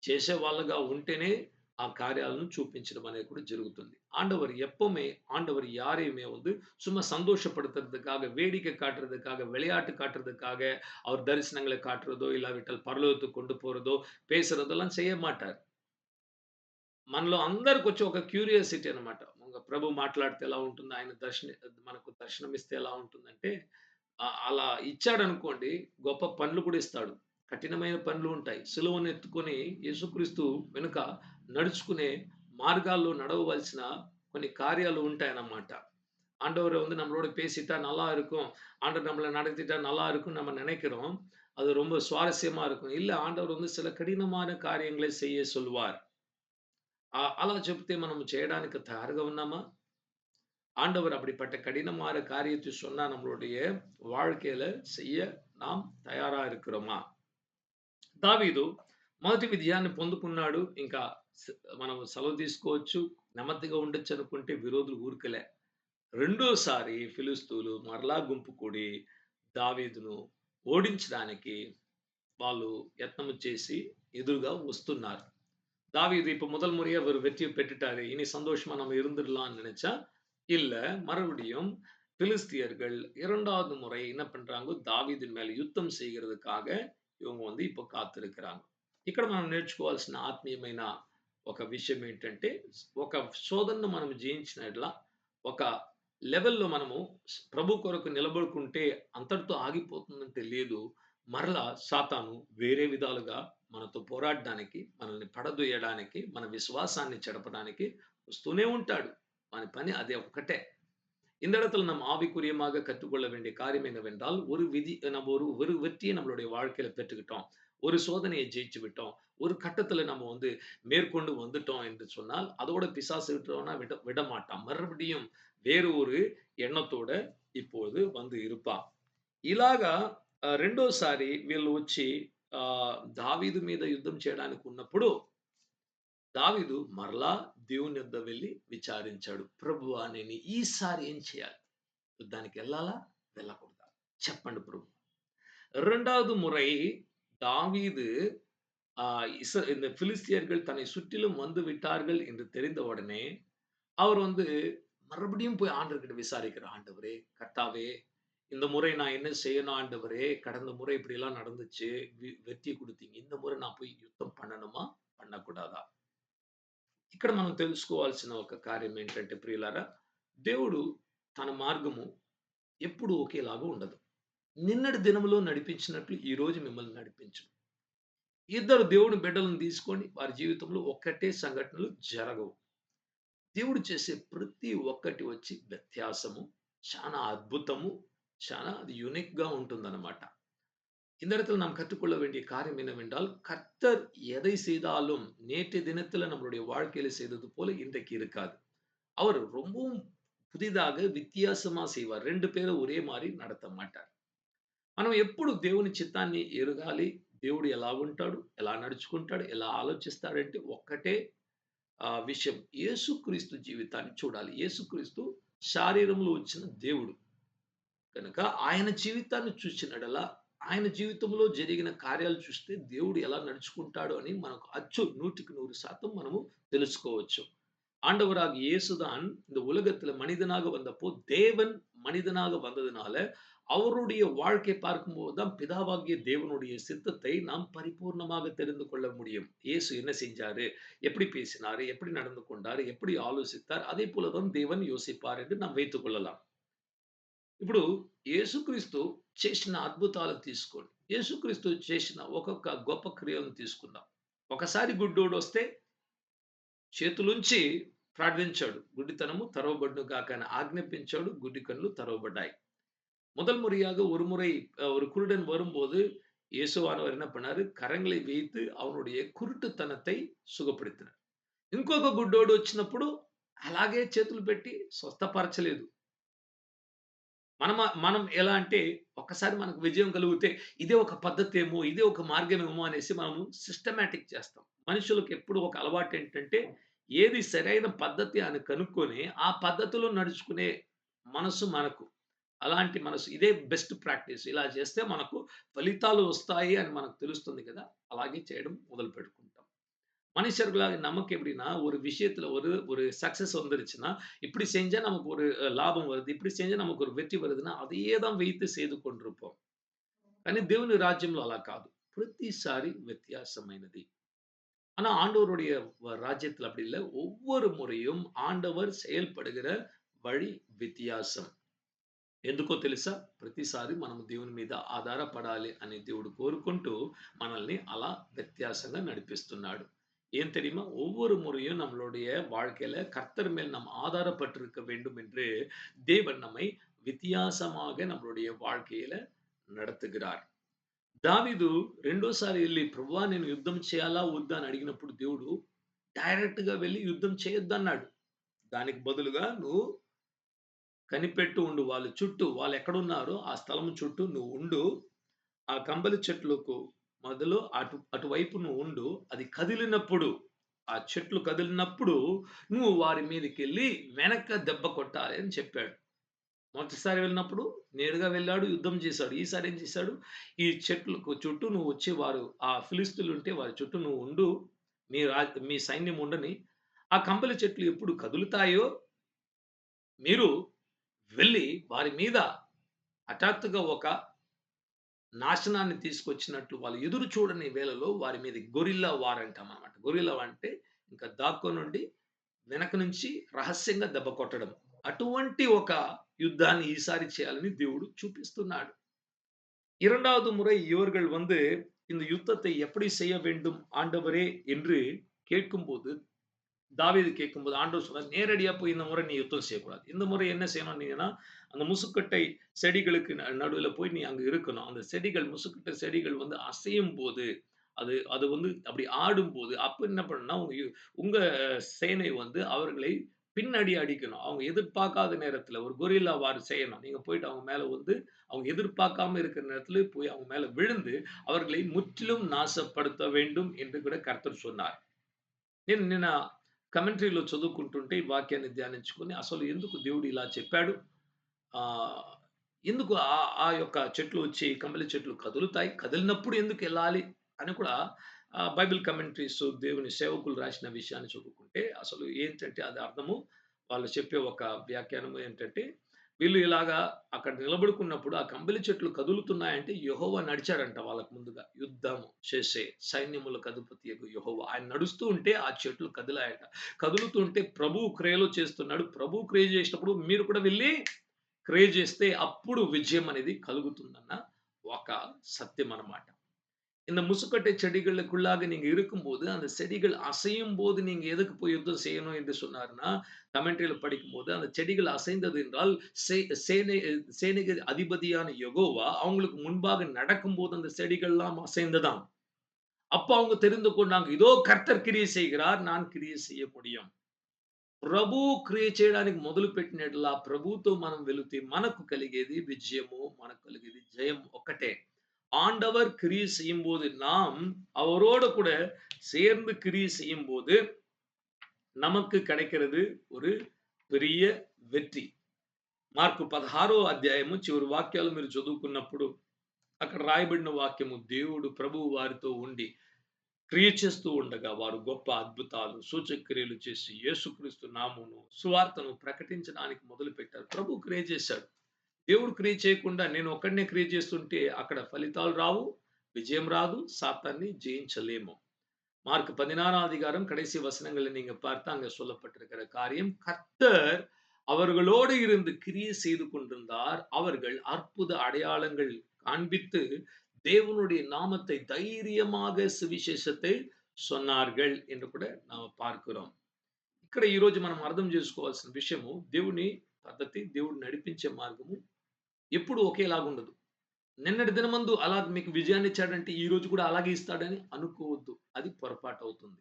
చేసేవాళ్ళుగా ఉంటేనే ఆ కార్యాలను చూపించడం అనేది కూడా ஜெருகுతుంది. ஆண்டவர் எப்பவுமே ஆண்டவர் யாரையுமே வந்து சும்மா சந்தோஷப்படுத்துறதுக்காக, வேடிக்கை காட்டுறதுக்காக, விளையாட்டு காட்டுறதுக்காக, அவர் தரிசனங்களை காட்டுறதோ, இல்லாவிட்டால் பரலோகத்துக்கு கொண்டு போறதோ, பேசுறதெல்லாம் செய்ய மாட்டார். మనలో అందరికొచ్చే ఒక క్యూరియాసిటీ అన్నమాట. ప్రభు మాట్లాడితే ఎలా ఉంటుంది? ఆయన మనకు దర్శనమిస్తే ఎలా ఉంటుందంటే, అలా ఇచ్చాడనుకోండి, గొప్ప పనులు కూడా ఇస్తాడు. కఠినమైన పనులు ఉంటాయి. సిలువను ఎత్తుకొని యేసుక్రీస్తు వెనుక నడుచుకునే మార్గాల్లో నడవవలసిన కొన్ని కార్యాలు ఉంటాయన్నమాట. ஆண்டவர் வந்து நம்மளோட பேசிட்டா நல்லா இருக்கும். ஆண்டவர் நம்மள நடத்திட்டா நல்லா இருக்கும்னு நம்ம நெனைக்கிறோம். அது ரொம்ப சுவாரஸ்யமா இருக்கும். இல்ல ஆண்டவர் வந்து சில கடினமான காரியங்களை செய்ய சொல்வார். అలా చెప్తే మనం చేయడానికి తయారుగా ఉన్నామా? ஆண்டவர் அப்படிப்பட்ட கடினமான காரியத்தை சொன்னா நம்மளுடைய வாழ்க்கையில செய்ய நாம் తయారా இருக்கிறோமா? దావీదు మొదటి విజయాన్ని పొందుకున్నాడు. ఇంకా మనం సెలవు తీసుకోవచ్చు. నెమ్మదిగా ఉండొచ్చు అనుకుంటే విరోధులు ఊరుకలే. రెండోసారి ఫిలిష్తీయులు మరలా గుంపు కూడి దావీదును ఓడించడానికి వాళ్ళు యత్నము చేసి ఎదురుగా వస్తున్నారు. தாவீது இப்ப முதல் முறையா ஒரு வெற்றிய பெற்றுட்டாரு. இனி சந்தோஷமா நம்ம இருந்துடலாம்னு நெனச்சா, இல்ல மறுபடியும் பிலிஸ்தியர்கள் 2வது முறை என்ன பண்றாங்க, దావీదు மேல యుద్ధం చేయகிறதுக்காக ఇవங்க வந்து இப்போ కాத்திருக்கிறாங்க. ఇక్కడ మనం నేర్చుకోవాల్సిన ఆత్మీయమైన ఒక విషయం ఏంటంటే, ఒక శోధనను మనం జయించిన యెడల, ఒక లెవెల్‌లో మనము ప్రభు కొరకు నిలబడుకుంటే అంతటితో ఆగిపోతుందంటే లేదు. మరలా సాతాను వేరే విధాలుగా మనతో పోరాడడానికి, మనల్ని పడదొయ్యడానికి, మన విశ్వాసాన్ని చెడపడానికి వస్తూనే ఉంటాడు. వాని పని అది ఒక్కటే. இந்த இடத்துல நம் ஆவிக்குரியமாக கற்றுக்கொள்ள வேண்டிய காரியம் என்னவென்றால், நம்ம ஒரு வெற்றியை நம்மளுடைய வாழ்க்கையில பெற்றுக்கிட்டோம். ஒரு சோதனையை ஜெயிச்சு விட்டோம். ஒரு கட்டத்துல நம்ம வந்து மேற்கொண்டு வந்துட்டோம் என்று சொன்னால், அதோட பிசாசு விடமாட்டான். మறுபடியும் వేరు ஒரு ఎண்ணతోడ இப்போது வந்து இருப்பான். ఇలాగా రెండోసారి వీళ్ళు వచ్చి దావీదు మీద యుద్ధం చేయడానికి ఉన్నప్పుడు దావీదు మరలా దేవుని యొద్ద వెళ్లి విచారించాడు. ప్రభువా నేను ఈసారి ఏం చేయాలి? యుద్ధానికి వెళ్ళాలా? వెళ్ళకూడదా? చెప్పండి ప్రభు. 2வது முறை தாவீது இந்த பிலிஸ்தியர்கள் தன்னை சுற்றிலும் வந்து விட்டார்கள் என்று தெரிந்த உடனே, அவர் வந்து மறுபடியும் போய் ஆண்டவர்கிட்ட விசாரிக்கிறார். ஆண்டவரே, கர்த்தாவே, இந்த முறை நான் என்ன செய்யணும் ஆண்டவரே? கடந்த முறை இப்படியெல்லாம் நடந்துச்சு. வெற்றி குடுத்தீங்க. இந்த முறை நான் போய் யுத்தம் பண்ணணுமா? பண்ணக்கூடாదా? ఇక్కడ మనం తెలుసుకోవాల్సిన ఒక కార్యం ఏంటంటే ప్రియులారా, దేవుడు తన మార్గము ఎప్పుడూ ఒకేలాగా ఉండదు. నిన్నటి దినములో నడిపించినట్లు ఈరోజు మిమ్మల్ని నడిపించును. ఇద్దరు దేవుని బిడ్డలను తీసుకొని వారి జీవితంలో ఒక్కటే సంఘటనలు జరగవు. దేవుడు చేసే ప్రతి ఒక్కటి వచ్చి వ్యత్యాసము, చాలా అద్భుతము, చాలా అది యూనిక్‌గా ఉంటుందన్నమాట. இந்த இடத்துல நாம் கற்றுக்கொள்ள வேண்டிய காரியம் என்னவென்றால், கர்த்தர் எதை செய்தாலும் நேற்றைய தினத்துல நம்மளுடைய வாழ்க்கையில செய்தது போல இன்றைக்கு இருக்காது. அவர் ரொம்பவும் పుదిదాగా విత్యాసమా సేవారు. 2 పేరు ఒరే మారి నడత మాటారు. మనం ఎప్పుడు దేవుని చిత్తాన్ని ఎరగాలి. దేవుడు ఎలా ఉంటాడు? ఎలా నడుచుకుంటాడు? ఎలా ఆలోచిస్తాడంటే ఒక్కటే విషయం. యేసుక్రీస్తు జీవితాన్ని చూడాలి. యేసుక్రీస్తు శరీరంలో వచ్చిన దేవుడు. కనుక ఆయన జీవితాన్ని చూసినడలా ఆయన జీవితంలో జరిగిన కార్యాలు చూస్తే దేవుడు ఎలా నడుచుకుంటాడో అని మనకు అచ్చు 100% మనము తెలుసుకోవచ్చు. ஆண்டவராகிய இயேசுதான் இந்த உலகத்துல மனிதனாக வந்தப்போ தேவன் மனிதனாக வந்ததுனால அவருடைய வாழ்க்கை பார்க்கும்போது தான் பிதாவாகிய தேவனுடைய சித்தத்தை நாம் பரிபூர்ணமாக தெரிந்து கொள்ள முடியும். இயேசு என்ன செஞ்சாரு? எப்படி பேசினாரு? எப்படி நடந்து கொண்டாரு? எப்படி ஆலோசித்தார்? அதே போலதான் தேவன் யோசிப்பார் என்று நாம் வைத்துக் கொள்ளலாம். ఇప్పుడు యేసుక్రీస్తు చేసిన అద్భుతాలను తీసుకోండి. యేసుక్రీస్తు చేసిన ఒక్కొక్క గొప్ప క్రియలను తీసుకుందాం. ఒకసారి గుడ్డోడొస్తే చేతులుంచి ప్రార్థించాడు. గుడ్డితనము తెరవబడును గాక అని ఆజ్ఞాపించాడు. గుడ్డి కళ్ళు తెరవబడ్డాయి. முதல் முறையாக ஒரு முறை ஒரு குருடன் வரும்போது இயேசுவானவர் என்ன பண்ணாரு? కరంகளை வைத்து அவனுடைய కురుటుతనத்தை సుఖపడితున్నారు. ఇంకొక గుడ్డోడు వచ్చినప్పుడు అలాగే చేతులు పెట్టి స్వస్థపరచలేదు. మనం ఎలా అంటే ఒక్కసారి మనకు విజయం కలిగితే ఇదే ఒక పద్ధతేమో, ఇదే ఒక మార్గమేమో అనేసి మనము సిస్టమాటిక్ చేస్తాం. మనుషులకు ఎప్పుడు ఒక అలవాటేంటంటే ఏది సరైన పద్ధతి అని కనుక్కొని ఆ పద్ధతిలో నడుచుకునే మనసు మనకు. అలాంటి మనసు ఇదే బెస్ట్ ప్రాక్టీస్. ఇలా చేస్తే మనకు ఫలితాలు వస్తాయి అని మనకు తెలుస్తుంది కదా! అలాగే చేయడం మొదలుపెట్టుకుంటాం. மனுஷர்களாக நமக்கு எப்படின்னா, ஒரு விஷயத்துல ஒரு ஒரு சக்சஸ் வந்துருச்சுன்னா, இப்படி செஞ்சா நமக்கு ஒரு லாபம் வருது. இப்படி செஞ்சா நமக்கு ஒரு வெற்றி வருதுன்னா, அதையே தான் வைத்து செய்து కొண்டிருப்போம். కానీ దేవుని రాజ్యంలో అలా కాదు. ప్రతిసారి వ్యత్యాసమైనది. ஆனா ஆண்டவருடைய ராஜ்யத்துல அப்படி இல்ல. ஒவ்வொரு முறையும் ఆండవర్ செயல்படுகிற వழి వ్యత్యాసం. ఎందుకో తెలుసా? ప్రతిసారి మనం దేవుని మీద ఆధారపడాలి అని దేవుడు కోరుకుంటూ మనల్ని అలా వ్యత్యాసంగా నడిపిస్తున్నాడు. ஏன் தெரியுமா? ஒவ்வொரு முறையும் நம்மளுடைய வாழ்க்கையில கர்த்தர் மேல் நாம் ஆதாரப்பட்டிருக்க வேண்டும் என்று தேவன் நம்மை வித்தியாசமாக நம்மளுடைய வாழ்க்கையில நடத்துகிறார். దావీదు రెండోసారి ఎళ్లి ప్రభువా నేను యుద్ధం చేయాలా? వద్దా? అని అడిగినప్పుడు దేవుడు డైరెక్ట్‌గా వెళ్లి యుద్ధం చేయొద్దన్నాడు. దానికి బదులుగా నువ్వు కనిపెట్టు ఉండు. వాళ్ళ చుట్టూ వాళ్ళెక్కడున్నారో ఆ స్థలం చుట్టూ నువ్వు ఉండు. ఆ కంబలి చెట్లకు మొదలు అటువైపు నువ్వు ఉండు. అది కదిలినప్పుడు, ఆ చెట్లు కదిలినప్పుడు నువ్వు వారి మీదకెళ్ళి వెనక దెబ్బ కొట్టాలి అని చెప్పాడు. మొదటిసారి వెళ్ళినప్పుడు నేరుగా వెళ్ళాడు, యుద్ధం చేశాడు. ఈసారి ఏం చేశాడు? ఈ చెట్లకు చుట్టూ నువ్వు వచ్చి వారు ఆ ఫిలిష్తీయులుంటే వారి చుట్టూ నువ్వు ఉండు. మీ సైన్యం ఉండని. ఆ కంబలి చెట్లు ఎప్పుడు కదులుతాయో మీరు వెళ్లి వారి మీద హఠాత్తుగా ఒక నాశనాన్ని తీసుకొచ్చినట్లు వాళ్ళు ఎదురు చూడని వేళలో వారి మీద గొరిల్లా వార్ అంటామనమాట. గొరిల్లా వార్ అంటే ఇంకా దాక్కోనుండి వెనక నుంచి రహస్యంగా దెబ్బ కొట్టడం. అటువంటి ఒక యుద్ధాన్ని ఈసారి చేయాలని దేవుడు చూపిస్తున్నాడు. 2வது முறை இவர்கள் வந்து இந்த யுத்தத்தை எப்படி செய்ய வேண்டும் ஆண்டவரே என்று கேட்கும்போது தாவீது கேட்கும்போது ஆண்டவர் சொன்னார், நேரடியா போய் இந்த முறை நீ யுத்தம் செய்யக்கூடாது. இந்த முறை என்ன செய்யணும்னீங்கன்னா, அந்த முசுக்கட்டை செடிகளுக்கு நடுவுல போய் நீ அங்க இருக்கணும். அந்த செடிகள் முசுக்கட்டை செடிகள் வந்து அசையும்போது, அது அது வந்து அப்படி ஆடும்போது, அப்ப என்ன பண்ணணும்னா, உங்க சேனை வந்து அவர்களை பின்னடி அடிக்கணும். அவங்க எதிர்பார்க்காத நேரத்துல ஒரு கொரில்லா வார் செய்யணும். நீங்க போயிட்டு அவங்க மேல வந்து அவங்க எதிர்பார்க்காம இருக்கிற நேரத்துல போய் அவங்க மேல விழுந்து, அவர்களை முற்றிலும் నాశப்படுத்த வேண்டும் என்று கூட கர்த்தர் சொன்னார். నేను నిన్న కమెంటరీలో చదువుకుంటుంటే ఈ వాక్యాన్ని ధ్యానించుకొని అసలు ఎందుకు దేవుడు ఇలా చెప్పాడు? ఆహ్, ఎందుకు ఆ యొక్క చెట్లు వచ్చి కంబలి చెట్లు కదులుతాయి. కదిలినప్పుడు ఎందుకెళ్ళాలి? అని కూడా బైబిల్ కమెంటరీస్ దేవుని సేవకులు రాసిన విషయాన్ని చదువుకుంటే అసలు ఏంటంటే అది అర్థము వాళ్ళు చెప్పే ఒక వ్యాఖ్యానం ఏంటంటే వీళ్ళు ఇలాగా అక్కడ నిలబడుకున్నప్పుడు ఆ కంబలి చెట్లు కదులుతున్నాయంటే యెహోవా నడిచాడంట వాళ్ళకి ముందుగా. యుద్ధం చేసే సైన్యములకు అధిపతియగు యెహోవా. ఆయన నడుస్తూ ఉంటే ఆ చెట్లు కదిలాయట. కదులుతూ ఉంటే ప్రభువు క్రియలు చేస్తున్నాడు. ప్రభువు క్రియ చేసినప్పుడు మీరు కూడా వెళ్లి క్రియ చేస్తే అప్పుడు విజయం అనేది కలుగుతుందన్న ఒక సత్యం అన్నమాట. இந்த முசுக்கட்டை செடிகளுக்குள்ளாக நீங்க இருக்கும்போது, அந்த செடிகள் அசையும்போது நீங்க எதுக்கு போய் யுத்தம் செய்யணும் என்று சொன்னார்ன்னா, கமெண்ட்ரியில படிக்கும்போது, அந்த செடிகள் அசைந்தது என்றால், சே சேனை சேனைகள் அதிபதியான யெகோவா அவங்களுக்கு முன்பாக நடக்கும்போது அந்த செடிகள்லாம் அசைந்ததாம். அப்ப அவங்க தெரிந்து கொண்டாங்க. இதோ கர்த்தர் கிரியை செய்கிறார். நான் கிரியை செய்ய முடியும். ప్రభు క్రియ చేయడానికి మొదలుపెట్టిన యెడల ప్రభువుతో మనం వెళితే మనకు కలిగేది విజయము, మనకు కలిగేది జయం ఒక్కటే. ஆண்டவர் கிரியை செய்யும்போது நாம் அவரோடு கூட சேர்ந்து கிரியை செய்யும்போது நமக்கு கிடைக்கிறது ஒரு పెరియ వెற்றி. మార్కు 16వ అధ్యాయము చివరి వాక్యాలు మీరు చదువుకున్నప్పుడు అక్కడ రాయబడిన వాక్యము దేవుడు ప్రభువు వారితో ఉండి క్రియ చేస్తూ ఉండగా వారు గొప్ప అద్భుతాలు, సూచక్రియలు చేసి యేసుక్రీస్తు నామమును సువార్తను ప్రకటించడానికి మొదలుపెట్టారు. ప్రభు క్రియ చేశాడు. దేవుడు క్రియ చేయకుండా నేను ఒక్కడినే క్రియ చేస్తుంటే అక్కడ ఫలితాలు రావు, విజయం రాదు, సాతాన్ని జయించలేము. மார்க் 16ஆம் அதிகாரம் கடைசி வசனங்களை நீங்க பார்த்தா அங்க சொல்லப்பட்டிருக்கிற காரியம் கர்த்தர் அவர்களோடு இருந்து கிரியை செய்து கொண்டிருந்தார். அவர்கள் அற்புத அடையாளங்கள் காண்பித்து దేవునుடைய నామத்தை ధైర్యமாக సువిశేషத்தை சொன்னார்கள் என்று కూడా நாம் பார்க்கிறோம். ఇక్కడ ఈ రోజు మనం అర్థం చేసుకోవాల్సిన విషయము దేవుని పద్ధతి, దేవుడు నడిపించే మార్గము ఎప్పుడు ఒకేలాగా ఉండదు. నిన్నటి దినమందు అలా మీకు విజయాన్ని ఇచ్చాడంటే ఈ రోజు కూడా అలాగే ఇస్తాడని అనుకోవద్దు. అది పొరపాటు అవుతుంది.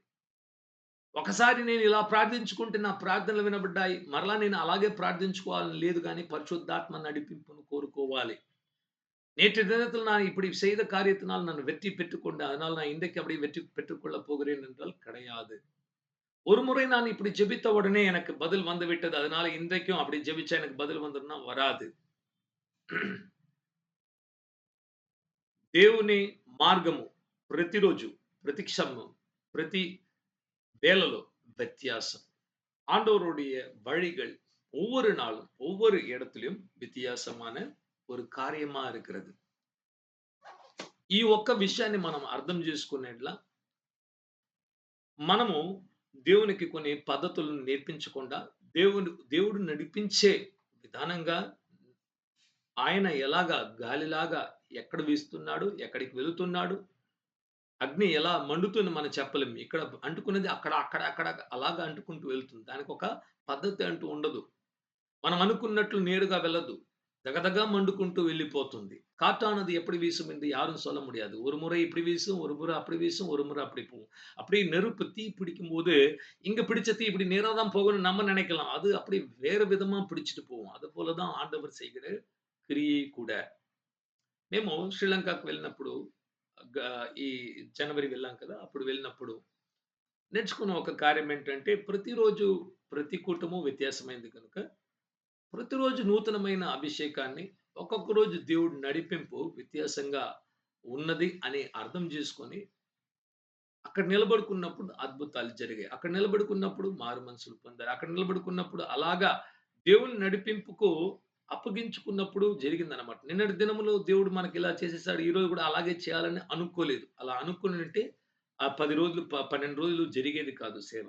ఒకసారి నేను ఇలా ప్రార్థించుకుంటే నా ప్రార్థనలు వినబడ్డాయి. మరలా నేను అలాగే ప్రార్థించుకోవాలని లేదు గానీ పరిశుద్ధాత్మ నడిపింపును కోరుకోవాలి. நேற்று தினத்தில் நான் இப்படி செய்த காரியத்தினால் நான் வெற்றி பெற்றுக்கொண்டு அதனால் நான் இன்றைக்கு அப்படி வெற்றி பெற்றுக்கொள்ளப் போகிறேன் என்றால் கிடையாது. ஒரு முறை நான் இப்படி ஜெபித்த உடனே எனக்கு பதில் வந்து விட்டது. அதனால இன்றைக்கும் அப்படி ஜெபிச்சா எனக்கு பதில் வந்துரும்னா வராது. దేవుని మార్గము ప్రతిరోజు, ప్రతి క్షణము, ప్రతి வேலையிலோ வித்தியாசம். ஆண்டவருடைய வழிகள் ஒவ்வொரு நாளும், ஒவ்வொரு இடத்திலும் విత్యాసமான ஒரு కార్యమా இருக்கிறது. ఈ ఒక్క విషయాన్ని మనం అర్థం చేసుకునేట్లా మనము దేవునికి కొన్ని పద్ధతులను నేర్పించకుండా దేవుడు నడిపించే విధానంగా ఆయన ఎలాగా గాలిలాగా ఎక్కడ వీస్తున్నాడు, ఎక్కడికి వెళుతున్నాడు, అగ్ని ఎలా మండుతుంది మనం చెప్పలేం. ఇక్కడ అంటుకున్నది అక్కడ అలాగా అంటుకుంటూ వెళ్తుంది. దానికొక పద్ధతి అంటూ ఉండదు. మనం అనుకున్నట్లు నేరుగా వెళ్ళదు. దగదగా మండుకుంటూ వెళ్ళిపోతుంది. காற்றானது எப்படி வீசும் என்று யாரும் சொல்ல முடியாது. ஒரு முறை இப்படி வீசும், ஒரு முறை அப்படி வீசும், ஒரு முறை அப்படி போகும். அப்படியே நெருப்பு தீ பிடிக்கும்போது, இங்க பிடிச்ச தீ இப்படி நேரா தான் போகும்னு நம்ம நினைக்கலாம். அது அப்படி வேற விதமா பிடிச்சுட்டு போகும். அதுபோல தான் ఆండవర్ செய்கிற క్రియ కూడా. మేము శ్రీలంకకు వెళ్ళినప్పుడు గ ఈ జనవరి వెళ్ళాం కదా! అప్పుడు వెళ్ళినప్పుడు నేర్చుకున్న ఒక కార్యం ఏంటంటే, ప్రతిరోజు ప్రతి కూటము వ్యత్యాసమైంది కనుక ప్రతిరోజు నూతనమైన అభిషేకాన్ని, ఒక్కొక్క రోజు దేవుడి నడిపింపు వ్యత్యాసంగా ఉన్నది అని అర్థం చేసుకొని, అక్కడ నిలబడుకున్నప్పుడు అద్భుతాలు జరిగాయి. అక్కడ నిలబడుకున్నప్పుడు మారు మనసులు పొందారు. అక్కడ నిలబడుకున్నప్పుడు అలాగా దేవుని నడిపింపుకు అప్పగించుకున్నప్పుడు జరిగిందనమాట. నిన్నటి దినములో దేవుడు మనకిలా చేసేసాడు. ఈరోజు కూడా అలాగే చేయాలని అనుకోలేదు. అలా అనుకునుంటే ఆ 10 రోజులు, 12 రోజులు జరిగేది కాదు సేవ.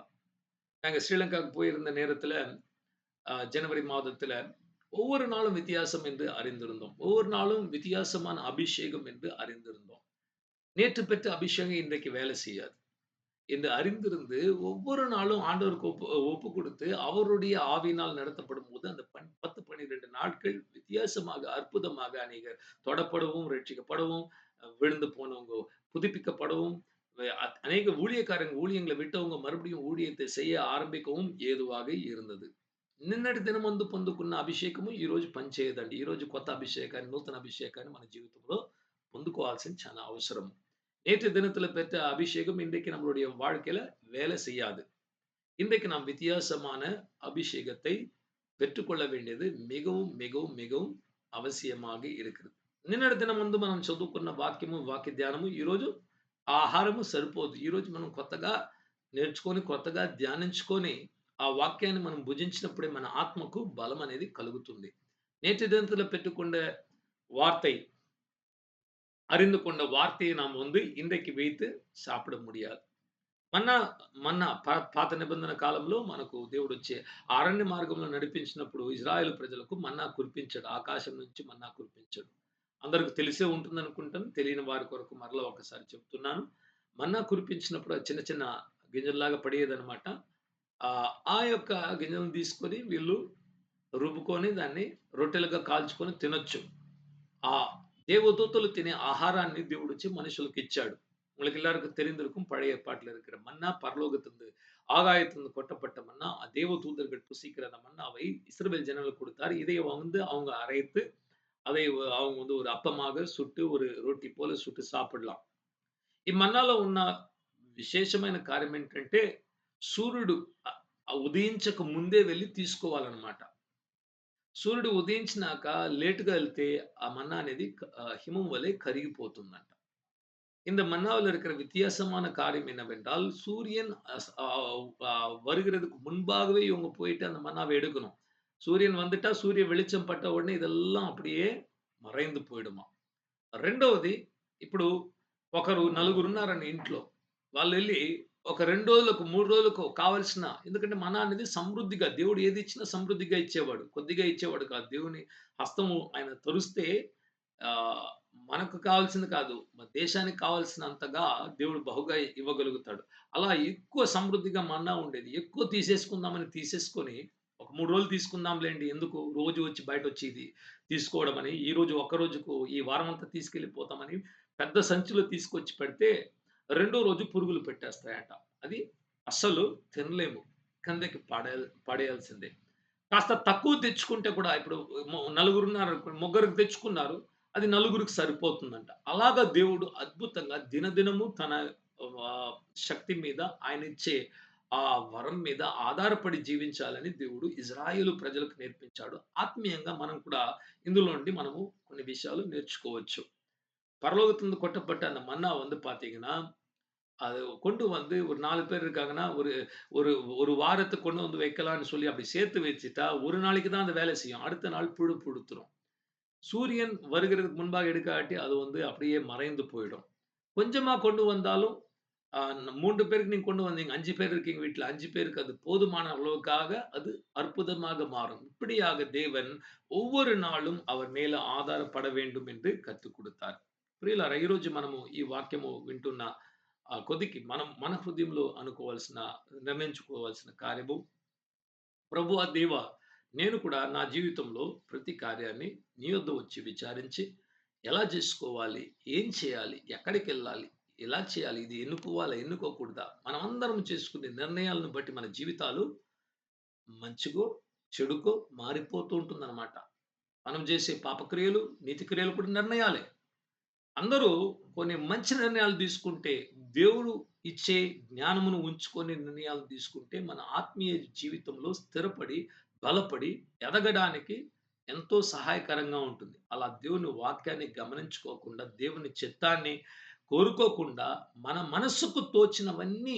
நாங்க ஸ்ரீலங்காவுக்கு போயிருந்த நேரத்துல ஜனவரி மாதத்துல ஒவ்வொரு நாளும் வித்தியாசம் என்று அறிந்திருந்தோம். ஒவ்வொரு நாளும் வித்தியாசமான அபிஷேகம் என்று அறிந்திருந்தோம். நேற்று பெற்ற அபிஷேகம் இன்றைக்கு வேலை செய்யாது என்று அறிந்திருந்து ஒவ்வொரு நாளும் ஆண்டவருக்கு ஒப்பு கொடுத்து அவருடைய ஆவியினால் நடத்தப்படும்போது அந்த 10, 12 நாட்கள் வித்தியாசமாக, அற்புதமாக அநேகர் தொடப்படவும், ரட்சிக்கப்படவும், விழுந்து போனவங்க புதுப்பிக்கப்படவும், அநேக ஊழியக்காரங்க ஊழியங்களை விட்டவங்க மறுபடியும் ஊழியத்தை செய்ய ఆరంభించவும் ఏదువాగా இருந்தது. నిన్నటి దినమందు పొందుకున్న అభిషేకము ఈ రోజు పనిచేయదండి. ఈ రోజు కొత్త అభిషేకాన్ని, నూతన అభిషేకాన్ని మన జీవితంలో పొందుకోవాల్సింది చాలా అవసరం. நேற்று தினத்துல பெற்ற அபிஷேகம் இன்றைக்கு நம்மளுடைய வாழ்க்கையில வேலை செய்யாது. இன்றைக்கு நாம் வித்தியாசமான அபிஷேகத்தை பெற்றுக்கொள்ள வேண்டியது மிகவும், மிகவும், மிகவும் అవశ్యமாக இருக்கிறது. నిన్నటి దినం ముందు మనం చదువుకున్న వాక్యము, వాక్య ధ్యానము ఈరోజు ఆహారము సరిపోదు. ఈరోజు మనం కొత్తగా నేర్చుకొని, కొత్తగా ధ్యానించుకొని, ఆ వాక్యాన్ని మనం భుజించినప్పుడే మన ఆత్మకు బలం అనేది కలుగుతుంది. நேற்று தினத்துல பெற்றுக்கொண்ட வார்த்தை, அறிந்து கொண்ட வார்த்தையை நாம் இன்றைக்கு வைத்து சாப்பிட முடியாது. మన్నా మన్నా పాత నిబంధన కాలంలో మనకు దేవుడొచ్చి అరణ్య మార్గంలో నడిపించినప్పుడు ఇజ్రాయేలు ప్రజలకు మన్నా కురిపించాడు. ఆకాశం నుంచి మన్నా కురిపించాడు. అందరికి తెలిసే ఉంటుందనుకుంటాను. తెలియని వారి కొరకు మరలా ఒకసారి చెప్తున్నాను. మన్నా కురిపించినప్పుడు అది చిన్న చిన్న గింజల్లాగా పడేదనమాట. ఆ యొక్క గింజలను తీసుకొని వీళ్ళు రుబ్బుకొని దాన్ని రొట్టెలుగా కాల్చుకొని తినొచ్చు. ఆ தேவதூதர்கள் தினே ஆகாராన్ని దేవుడొచ్చి மனுஷர்களுக்கு உங்களுக்கு எல்லாருக்கும் தெரிந்திருக்கும் பழைய ஏற்பாட்டில் இருக்கிற மன்னா பரலோகத்திலிருந்து ஆகாயத்திலிருந்து கொட்டப்பட்ட மன்னா தேவ தூதர்கள் புசிக்கிற அந்த மன்னாவை இஸ்ரவேல் ஜனங்களுக்கு கொடுத்தார். இதை அவங்க அரைத்து அதை அவங்க ஒரு அப்பமாக சுட்டு ஒரு రోటి పోల சுட்டு సాப்பிడலாம். ఈ మన్నాలో ఉన్న విశేషమైన కార్యం ఏంటంటే సూర్యుడు ఉదయించక ముందే వెళ్లి తీసుకోవాలన్నమాట. సూర్యుడు ఉదయించినాక లేట్‌గా ఎళ్తే ఆ మన్నా అనేది హిమం వలె కరిగిపోతుందంట. இந்த மன்னாவுல இருக்கிற வித்தியாசமான காரியம் என்னவென்றால், சூரியன் வருகிறதுக்கு முன்பாகவே இவங்க போயிட்டு அந்த மன்னாவ எடுக்கணும். సూర్యుని வந்துட்டா సూర్య వెలుచం పట్ట ఉடனே ఇదెల్లాం அப்படியே మరైందు పోయిడుమా. రెండోది ఇప్పుడు ఒకరు నలుగురున్నారని ఇంట్లో. వాళ్ళెళ్లి ఒక 2 రోజులకు, 3 రోజులకు కావాల్సిన ఎందుకంటే మన్నా అనేది సమృద్ధిగా దేవుడు ఏది ఇచ్చినా సమృద్ధిగా ఇచ్చేవాడు. కొద్దిగా ఇచ్చేవాడు కాదు. దేవుని హస్తము ఆయన తెరిస్తే ఆహ్, మనకు కావాల్సింది కాదు. మన దేశానికి కావాల్సినంతగా దేవుడు బహుగా ఇవ్వగలుగుతాడు. అలా ఎక్కువ సమృద్ధిగా మన్నా ఉండేది. ఎక్కువ తీసేసుకుందామని తీసేసుకొని, ఒక 3 రోజులు తీసుకుందాంలెండి. ఎందుకు రోజు వచ్చి బయటొచ్చి ఇది తీసుకోవడమని, ఈరోజు ఒక్క రోజుకు ఈ వారమంతా తీసుకెళ్ళిపోతామని పెద్ద సంచిలో తీసుకొచ్చి పెడితే, రెండో రోజు పురుగులు పెట్టేస్తాయట. అది అస్సలు తినలేము. కిందకి పడేయాల్సిందే. కాస్త తక్కువ తెచ్చుకుంటే కూడా ఇప్పుడు నలుగురున్నారనుకోండి. ముగ్గురికి తెచ్చుకున్నారు. అది నలుగురికి సరిపోతుందంట. అలాగా దేవుడు అద్భుతంగా దినదినము తన శక్తి మీద ఆయనిచ్చే ఆ వరం మీద ఆధారపడి జీవించాలని దేవుడు ఇజ్రాయేలు ప్రజలకు నేర్పించాడు. ఆత్మీయంగా మనం కూడా ఇందులో నుండి మనము కొన్ని విషయాలు నేర్చుకోవచ్చు. పరలోకத்திலிருந்து கொட்டப்பட்ட அந்த மன்னா பார்த்தீங்கன்னா, அது கொண்டு வந்து ஒரு 4 பேர் இருக்காங்கன்னா, ஒரு ஒரு ஒரு வாரத்துக்கு கொண்டு வந்து வைக்கலான்னு சொல்லி அப்படி சேர்த்து வச்சுட்டா, ஒரு நாளைக்கு தான் அந்த வேலை செய்யும். அடுத்த நாள் புழு புழுத்துரும். சூரியன் வருகிறதுக்கு முன்பாக எடுக்காட்டி, அது வந்து அப்படியே மறைந்து போயிடும். கொஞ்சமா கொண்டு வந்தாலும், 3 பேருக்கு நீங்க கொண்டு வந்தீங்க. 5 பேர் இருக்கீங்க வீட்ல. 5 பேருக்கு அது போதுமான அளவுக்காக அது அற்புதமாக மாறும். இப்படியாக தேவன் ఒవ్వొరు నాளுం அவர் மேல ఆధారపడ வேண்டும் என்று కற்றுக் கொடுத்தார். ప్రియులారా ఈరోజు మనము ఈ వాక్యము వింటున్న కొద్దికి మనం మన హృదయంలో అనుకోవాల్సిన నిర్ణయించుకోవాల్సిన కార్యము ప్రభువా దేవా నేను కూడా నా జీవితంలో ప్రతి కార్యాన్ని నీ వద్ద వచ్చి విచారించి ఎలా చేసుకోవాలి ఏం చేయాలి ఎక్కడికెళ్ళాలి ఎలా చేయాలి ఇది ఎన్నుకోవాలా ఎన్నుకోకూడదా మనమందరం చేసుకునే నిర్ణయాలను బట్టి మన జీవితాలు మంచిగో చెడుకో మారిపోతూ ఉంటుందన్నమాట. మనం చేసే పాపక్రియలు నీతి క్రియలు కూడా నిర్ణయాలే. అందరూ కొన్ని మంచి నిర్ణయాలు తీసుకుంటే, దేవుడు ఇచ్చే జ్ఞానమును ఉంచుకొని నిర్ణయాలు తీసుకుంటే, మన ఆత్మీయ జీవితంలో స్థిరపడి, బలపడి, ఎదగడానికి ఎంతో సహాయకరంగా ఉంటుంది. అలా దేవుని వాక్యాన్ని గమనించుకోకుండా, దేవుని చిత్తాన్ని కోరుకోకుండా, మన మనస్సుకు తోచినవన్నీ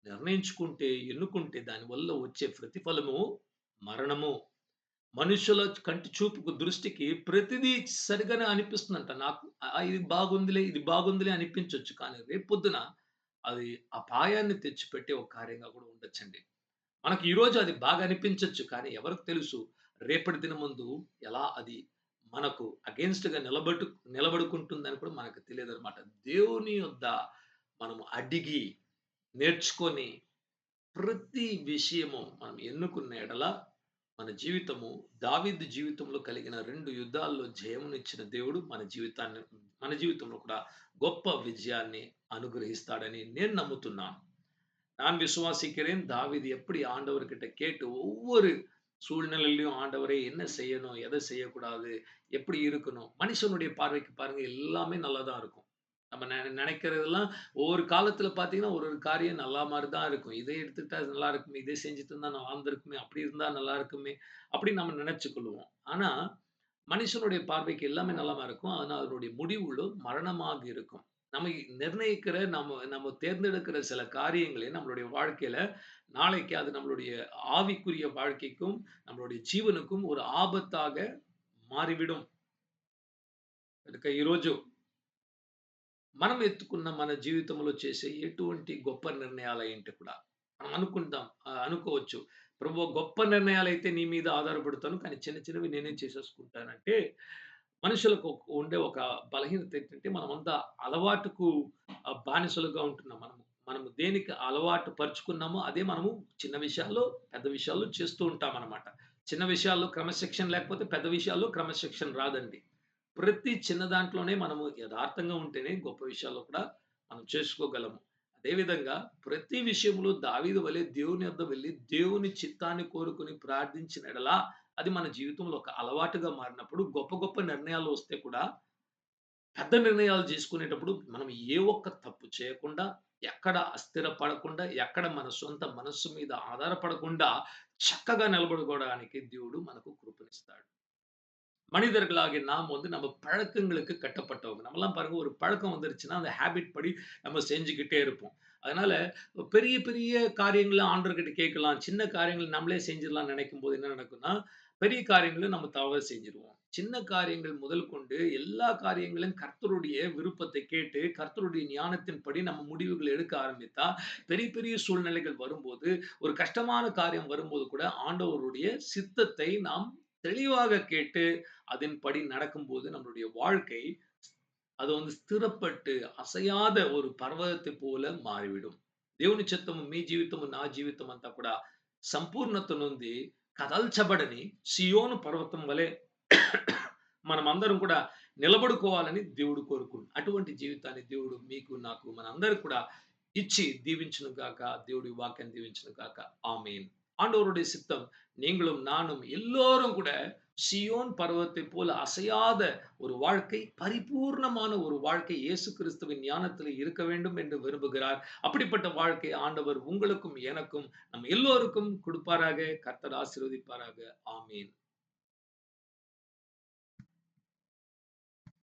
నిర్ణయించుకుంటే, ఎన్నుకుంటే దానివల్ల వచ్చే ప్రతిఫలము మరణము. మనుషుల కంటి చూపుకు దృష్టికి ప్రతిదీ సరిగానే అనిపిస్తుందంట. నాకు ఇది బాగుందిలే, ఇది బాగుందిలే అనిపించొచ్చు. కానీ రేపొద్దున అది అపాయాన్ని తెచ్చిపెట్టే ఒక కార్యంగా కూడా ఉండొచ్చండి. మనకి ఈరోజు అది బాగా అనిపించొచ్చు. కానీ ఎవరికి తెలుసు రేపటి దినమందు ఎలా అది మనకు అగెయిన్స్ట్‌గా నిలబడుకుంటుందని కూడా మనకు తెలియదనమాట. దేవుని యొద్ద మనము అడిగి, నేర్చుకొని ప్రతి విషయము మనం ఎన్నుకున్న ఎడల మన జీవితము దావీదు జీవితంలో కలిగిన 2 యుద్ధాల్లో జయమునిచ్చిన దేవుడు మన జీవితంలో కూడా గొప్ప విజయాన్ని అనుగ్రహిస్తాడని నేను నమ్ముతున్నాను. நான் விசுவாசிக்கிறேன் தாவீது எப்படி ஆண்டவர்கிட்ட கேட்டு ஒவ்வொரு சூழ்நிலையிலும் ஆண்டவரே என்ன செய்யணும் எதை செய்யக்கூடாது எப்படி இருக்கணும் மனுஷனுடைய பார்வைக்கு பாருங்க எல்லாமே நல்லா தான் இருக்கும். நம்ம நினைக்கிறதெல்லாம் ஒவ்வொரு காலத்துல பாத்தீங்கன்னா ஒரு ஒரு காரியம் நல்லா மாதிரி தான் இருக்கும். இதை எடுத்துட்டா நல்லா இருக்குமே, இதை செஞ்சுட்டு இருந்தா நல்லா இருந்திருக்குமே, அப்படி இருந்தா நல்லா இருக்குமே அப்படின்னு நம்ம நினைச்சு கொள்ளுவோம். ஆனா மனுஷனுடைய பார்வைக்கு எல்லாமே நலமா இருக்கும். ஆனா அதனுடைய முடிவுகளோ மரணமாக இருக்கும். நம்ம நிர்ணயிக்கிற நம்ம நம்ம தேர்ந்தெடுக்கிற சில காரியங்களே நம்மளுடைய வாழ்க்கையில நாளைக்கு அது நம்மளுடைய ஆவிக்குரிய வாழ்க்கைக்கும், நம்மளுடைய జీవనக்கும் ஒரு ఆబత్తాக మారివిடும். కనుక ఈరోజు మనం ఎత్తుకున్న మన జీవితంలో చేసే ఎటువంటి గొప్ప నిర్ణయాలేంటి కూడా మనం అనుకోవచ్చు. ప్రభు గొప్ప నిర్ణయాలైతే నీ మీద ఆధారపడతాను. కానీ చిన్న చిన్నవి నేనే చేసేసుకుంటానంటే మనుషులకు ఉండే ఒక బలహీనత ఏంటంటే మనమంతా అలవాటుకు బానిసలుగా ఉంటున్నాం. మనము దేనికి అలవాటు పరుచుకున్నామో అదే మనము చిన్న విషయాల్లో, పెద్ద విషయాల్లో చేస్తూ ఉంటామనమాట. చిన్న విషయాల్లో క్రమశిక్షణ లేకపోతే పెద్ద విషయాల్లో క్రమశిక్షణ రాదండి. ప్రతి చిన్న దాంట్లోనే మనము యథార్థంగా ఉంటేనే గొప్ప విషయాల్లో కూడా మనం చేసుకోగలము. అదే విధంగా ప్రతి విషయంలో దావీదు వలె దేవుని యొద్ద వెళ్లి దేవుని చిత్తాన్ని కోరుకొని ప్రార్థించిన యెడల అది మన జీవితంలో ఒక అలవాటుగా మారినప్పుడు గొప్ప గొప్ప నిర్ణయాలు వస్తే కూడా పెద్ద నిర్ణయాలు తీసుకునేటప్పుడు మనం ఏ ఒక్క తప్పు చేయకుండా, ఎక్కడ అస్థిరపడకుండా, ఎక్కడ మన సొంత మనస్సు మీద ఆధారపడకుండా చక్కగా నిలబడుకోవడానికి దేవుడు మనకు కృపనిస్తాడు. மனிதர்களாகிய நாம் வந்து நம்ம பழக்கங்களுக்கு கட்டப்பட்டவங்க. நம்மலாம் பாருங்க ஒரு பழக்கம் வந்துருச்சுன்னா, அந்த ஹேபிட் படி நம்ம செஞ்சுகிட்டே இருப்போம். அதனால பெரிய பெரிய காரியங்கள ஆண்டவர்கிட்ட கேட்கலாம். சின்ன காரியங்கள் நம்மளே செஞ்சிடலாம்னு நினைக்கும்போது என்ன நடக்கும்னா, பெரிய காரியங்கள நம்ம தவறு செஞ்சுருவோம். சின்ன காரியங்கள் முதல் கொண்டு எல்லா காரியங்களையும் கர்த்தருடைய விருப்பத்தை கேட்டு, கர்த்தருடைய ஞானத்தின்படி நம்ம முடிவுகள் எடுக்க ஆரம்பித்தா, பெரிய பெரிய சூழ்நிலைகள் வரும்போது, ஒரு கஷ்டமான காரியம் வரும்போது கூட ஆண்டவருடைய சித்தத்தை நாம் தெளிவாக கேட்டு அதன்படி நடக்கும்போது நம்மளுடைய வாழ்க்கை அது வந்து స్థిరపட்டு అసయాద ஒரு పర్వతத்தை పోల మారివిடும். దేవుని చిత్తము మీ జీవితము నా జీవితం అంతా కూడా సంపూర్ణత నొంది కదల్చబడని సియోను పర్వతం వలె మనమందరం కూడా నిలబడుకోవాలని దేవుడు అటువంటి జీవితాన్ని దేవుడు మీకు నాకు మనందరికి కూడా இச்சி தீவிச்சுனு காக்கா தேவனுடைய வாக்கியம் தீவிச்சுனு காக்கா ஆமேன். ஆண்டவருடைய சித்தம் நீங்களும் நானும் எல்லோரும் கூட சியோன் பர்வத்தை போல அசையாத ஒரு வாழ்க்கை, பரிபூர்ணமான ஒரு வாழ்க்கை இயேசு கிறிஸ்துவின் ஞானத்தில் இருக்க வேண்டும் என்று விரும்புகிறார். அப்படிப்பட்ட வாழ்க்கை ஆண்டவர் உங்களுக்கும் எனக்கும் நம் எல்லோருக்கும் கொடுப்பாராக. கர்த்தர் ஆசீர்வதிப்பாராக. ஆமேன்.